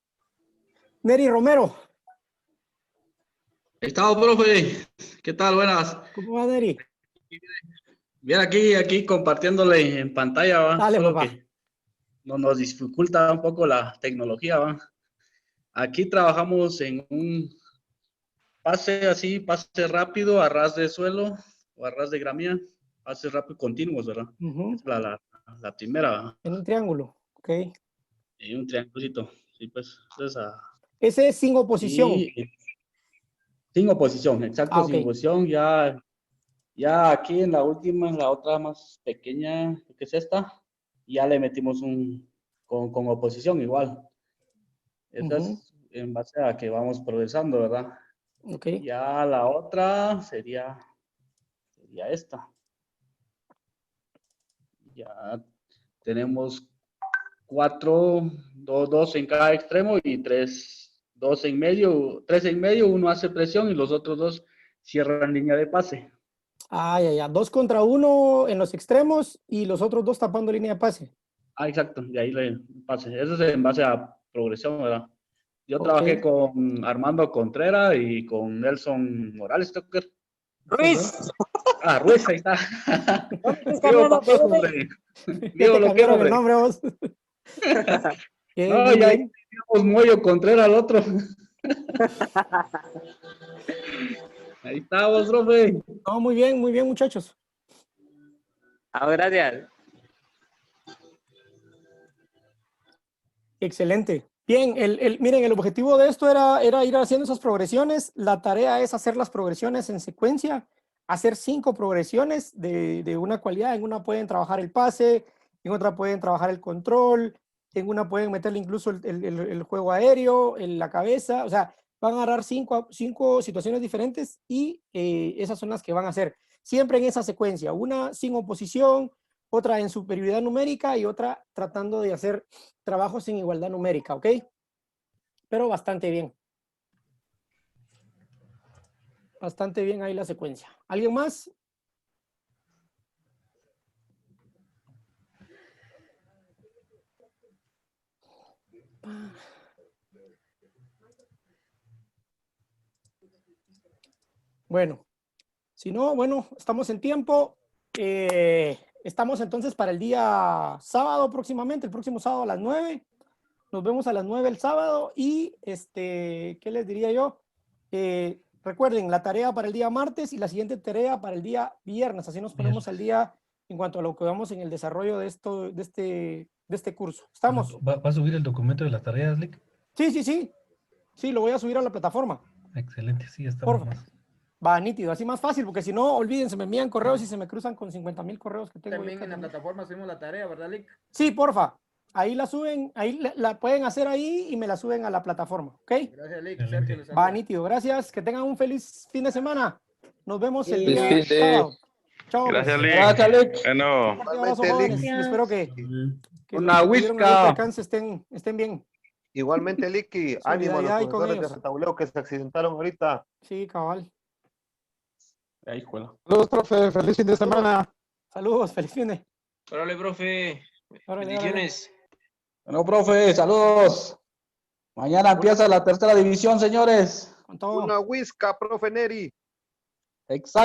Neri Romero.
Estado, profe. ¿Qué tal? Buenas.
¿Cómo va, Neri?
Bien, aquí compartiéndole en pantalla, ¿va?
Dale,
solo
papá.
que nos dificulta un poco la tecnología, ¿va? Aquí trabajamos en un pase así, pase rápido, a ras de suelo o a ras de gramía, pase rápido continuos, ¿verdad? Es la primera, ¿verdad?
En un triángulo, ok.
En un triangulito, sí, pues.
Ese es sin oposición.
Sin oposición, exacto, sin
okay.
oposición. Ya aquí en la última, en la otra más pequeña, que es esta, ya le metimos con oposición igual. Esta es en base a que vamos progresando, ¿verdad?
Okay.
Ya la otra sería esta. Ya tenemos 4, 2 en cada extremo y 2 en medio, 3 en medio, uno hace presión y los otros 2 cierran línea de pase.
Ya. 2 contra 1 en los extremos y los otros 2 tapando línea de pase.
Exacto, y ahí le pase. Eso es en base a progresión, ¿verdad? Yo trabajé con Armando Contreras y con Nelson Morales, ¿Tucker?
Ruiz.
Ruiz, ahí está. Digo, lo quiero, hombre.
Nombre, vos.
No, ya tenemos Moyo Contreras al otro. Ahí estamos, profe.
No, muy bien, muchachos.
Gracias.
Excelente. Bien, miren, el objetivo de esto era ir haciendo esas progresiones. La tarea es hacer las progresiones en secuencia, hacer 5 progresiones de una cualidad. En una pueden trabajar el pase, en otra pueden trabajar el control, en una pueden meterle incluso el juego aéreo, en la cabeza. O sea, van a agarrar 5 situaciones diferentes y esas son las que van a hacer. Siempre en esa secuencia, una sin oposición, otra en superioridad numérica y otra tratando de hacer trabajos en igualdad numérica, ¿ok? pero bastante bien. Bastante bien ahí la secuencia. ¿Alguien más? Bueno, si no, bueno, estamos en tiempo. Estamos entonces para el día sábado próximamente, el próximo sábado a las 9. Nos vemos a las 9 el sábado y, ¿qué les diría yo? Recuerden, la tarea para el día martes y la siguiente tarea para el día viernes. Así nos ponemos al día en cuanto a lo que vamos en el desarrollo de este curso. ¿Estamos?
¿Va a subir el documento de las tareas, Lick?
Sí. Sí, lo voy a subir a la plataforma.
Excelente, sí, estamos más.
Va, nítido, así más fácil, porque si no, olvídense, me envían correos y se me cruzan con 50,000 correos que tengo.
También en la plataforma subimos la tarea, ¿verdad, Lick?
Sí, porfa. Ahí la suben, ahí la pueden hacer ahí y me la suben a la plataforma, ¿ok?
Gracias, Lick. Sergio les
Va, nítido, gracias. Que tengan un feliz fin de semana. Nos vemos el
Feliz
día
fin de-
sábado. Chao.
Gracias,
pues.
Lick.
Gracias, Lick.
Bueno.
Un fuerte abrazo, jóvenes, y espero que
Una
los que tuvieron
whisca.
ahorita alcance estén bien.
Igualmente, Licky, ánimo a los
Solidaridad ahí con
profesores de
ellos.
retauleo que se accidentaron ahorita.
Sí, cabal.
Ahí, escuela.
Saludos, profe. Feliz fin de semana.
Saludos, feliz fin de.
Órale, profe.
Órale,
Bendiciones.
Bueno, profe, saludos. Mañana empieza la tercera división, señores.
Con todo.
Una whisca, profe Neri.
Exacto.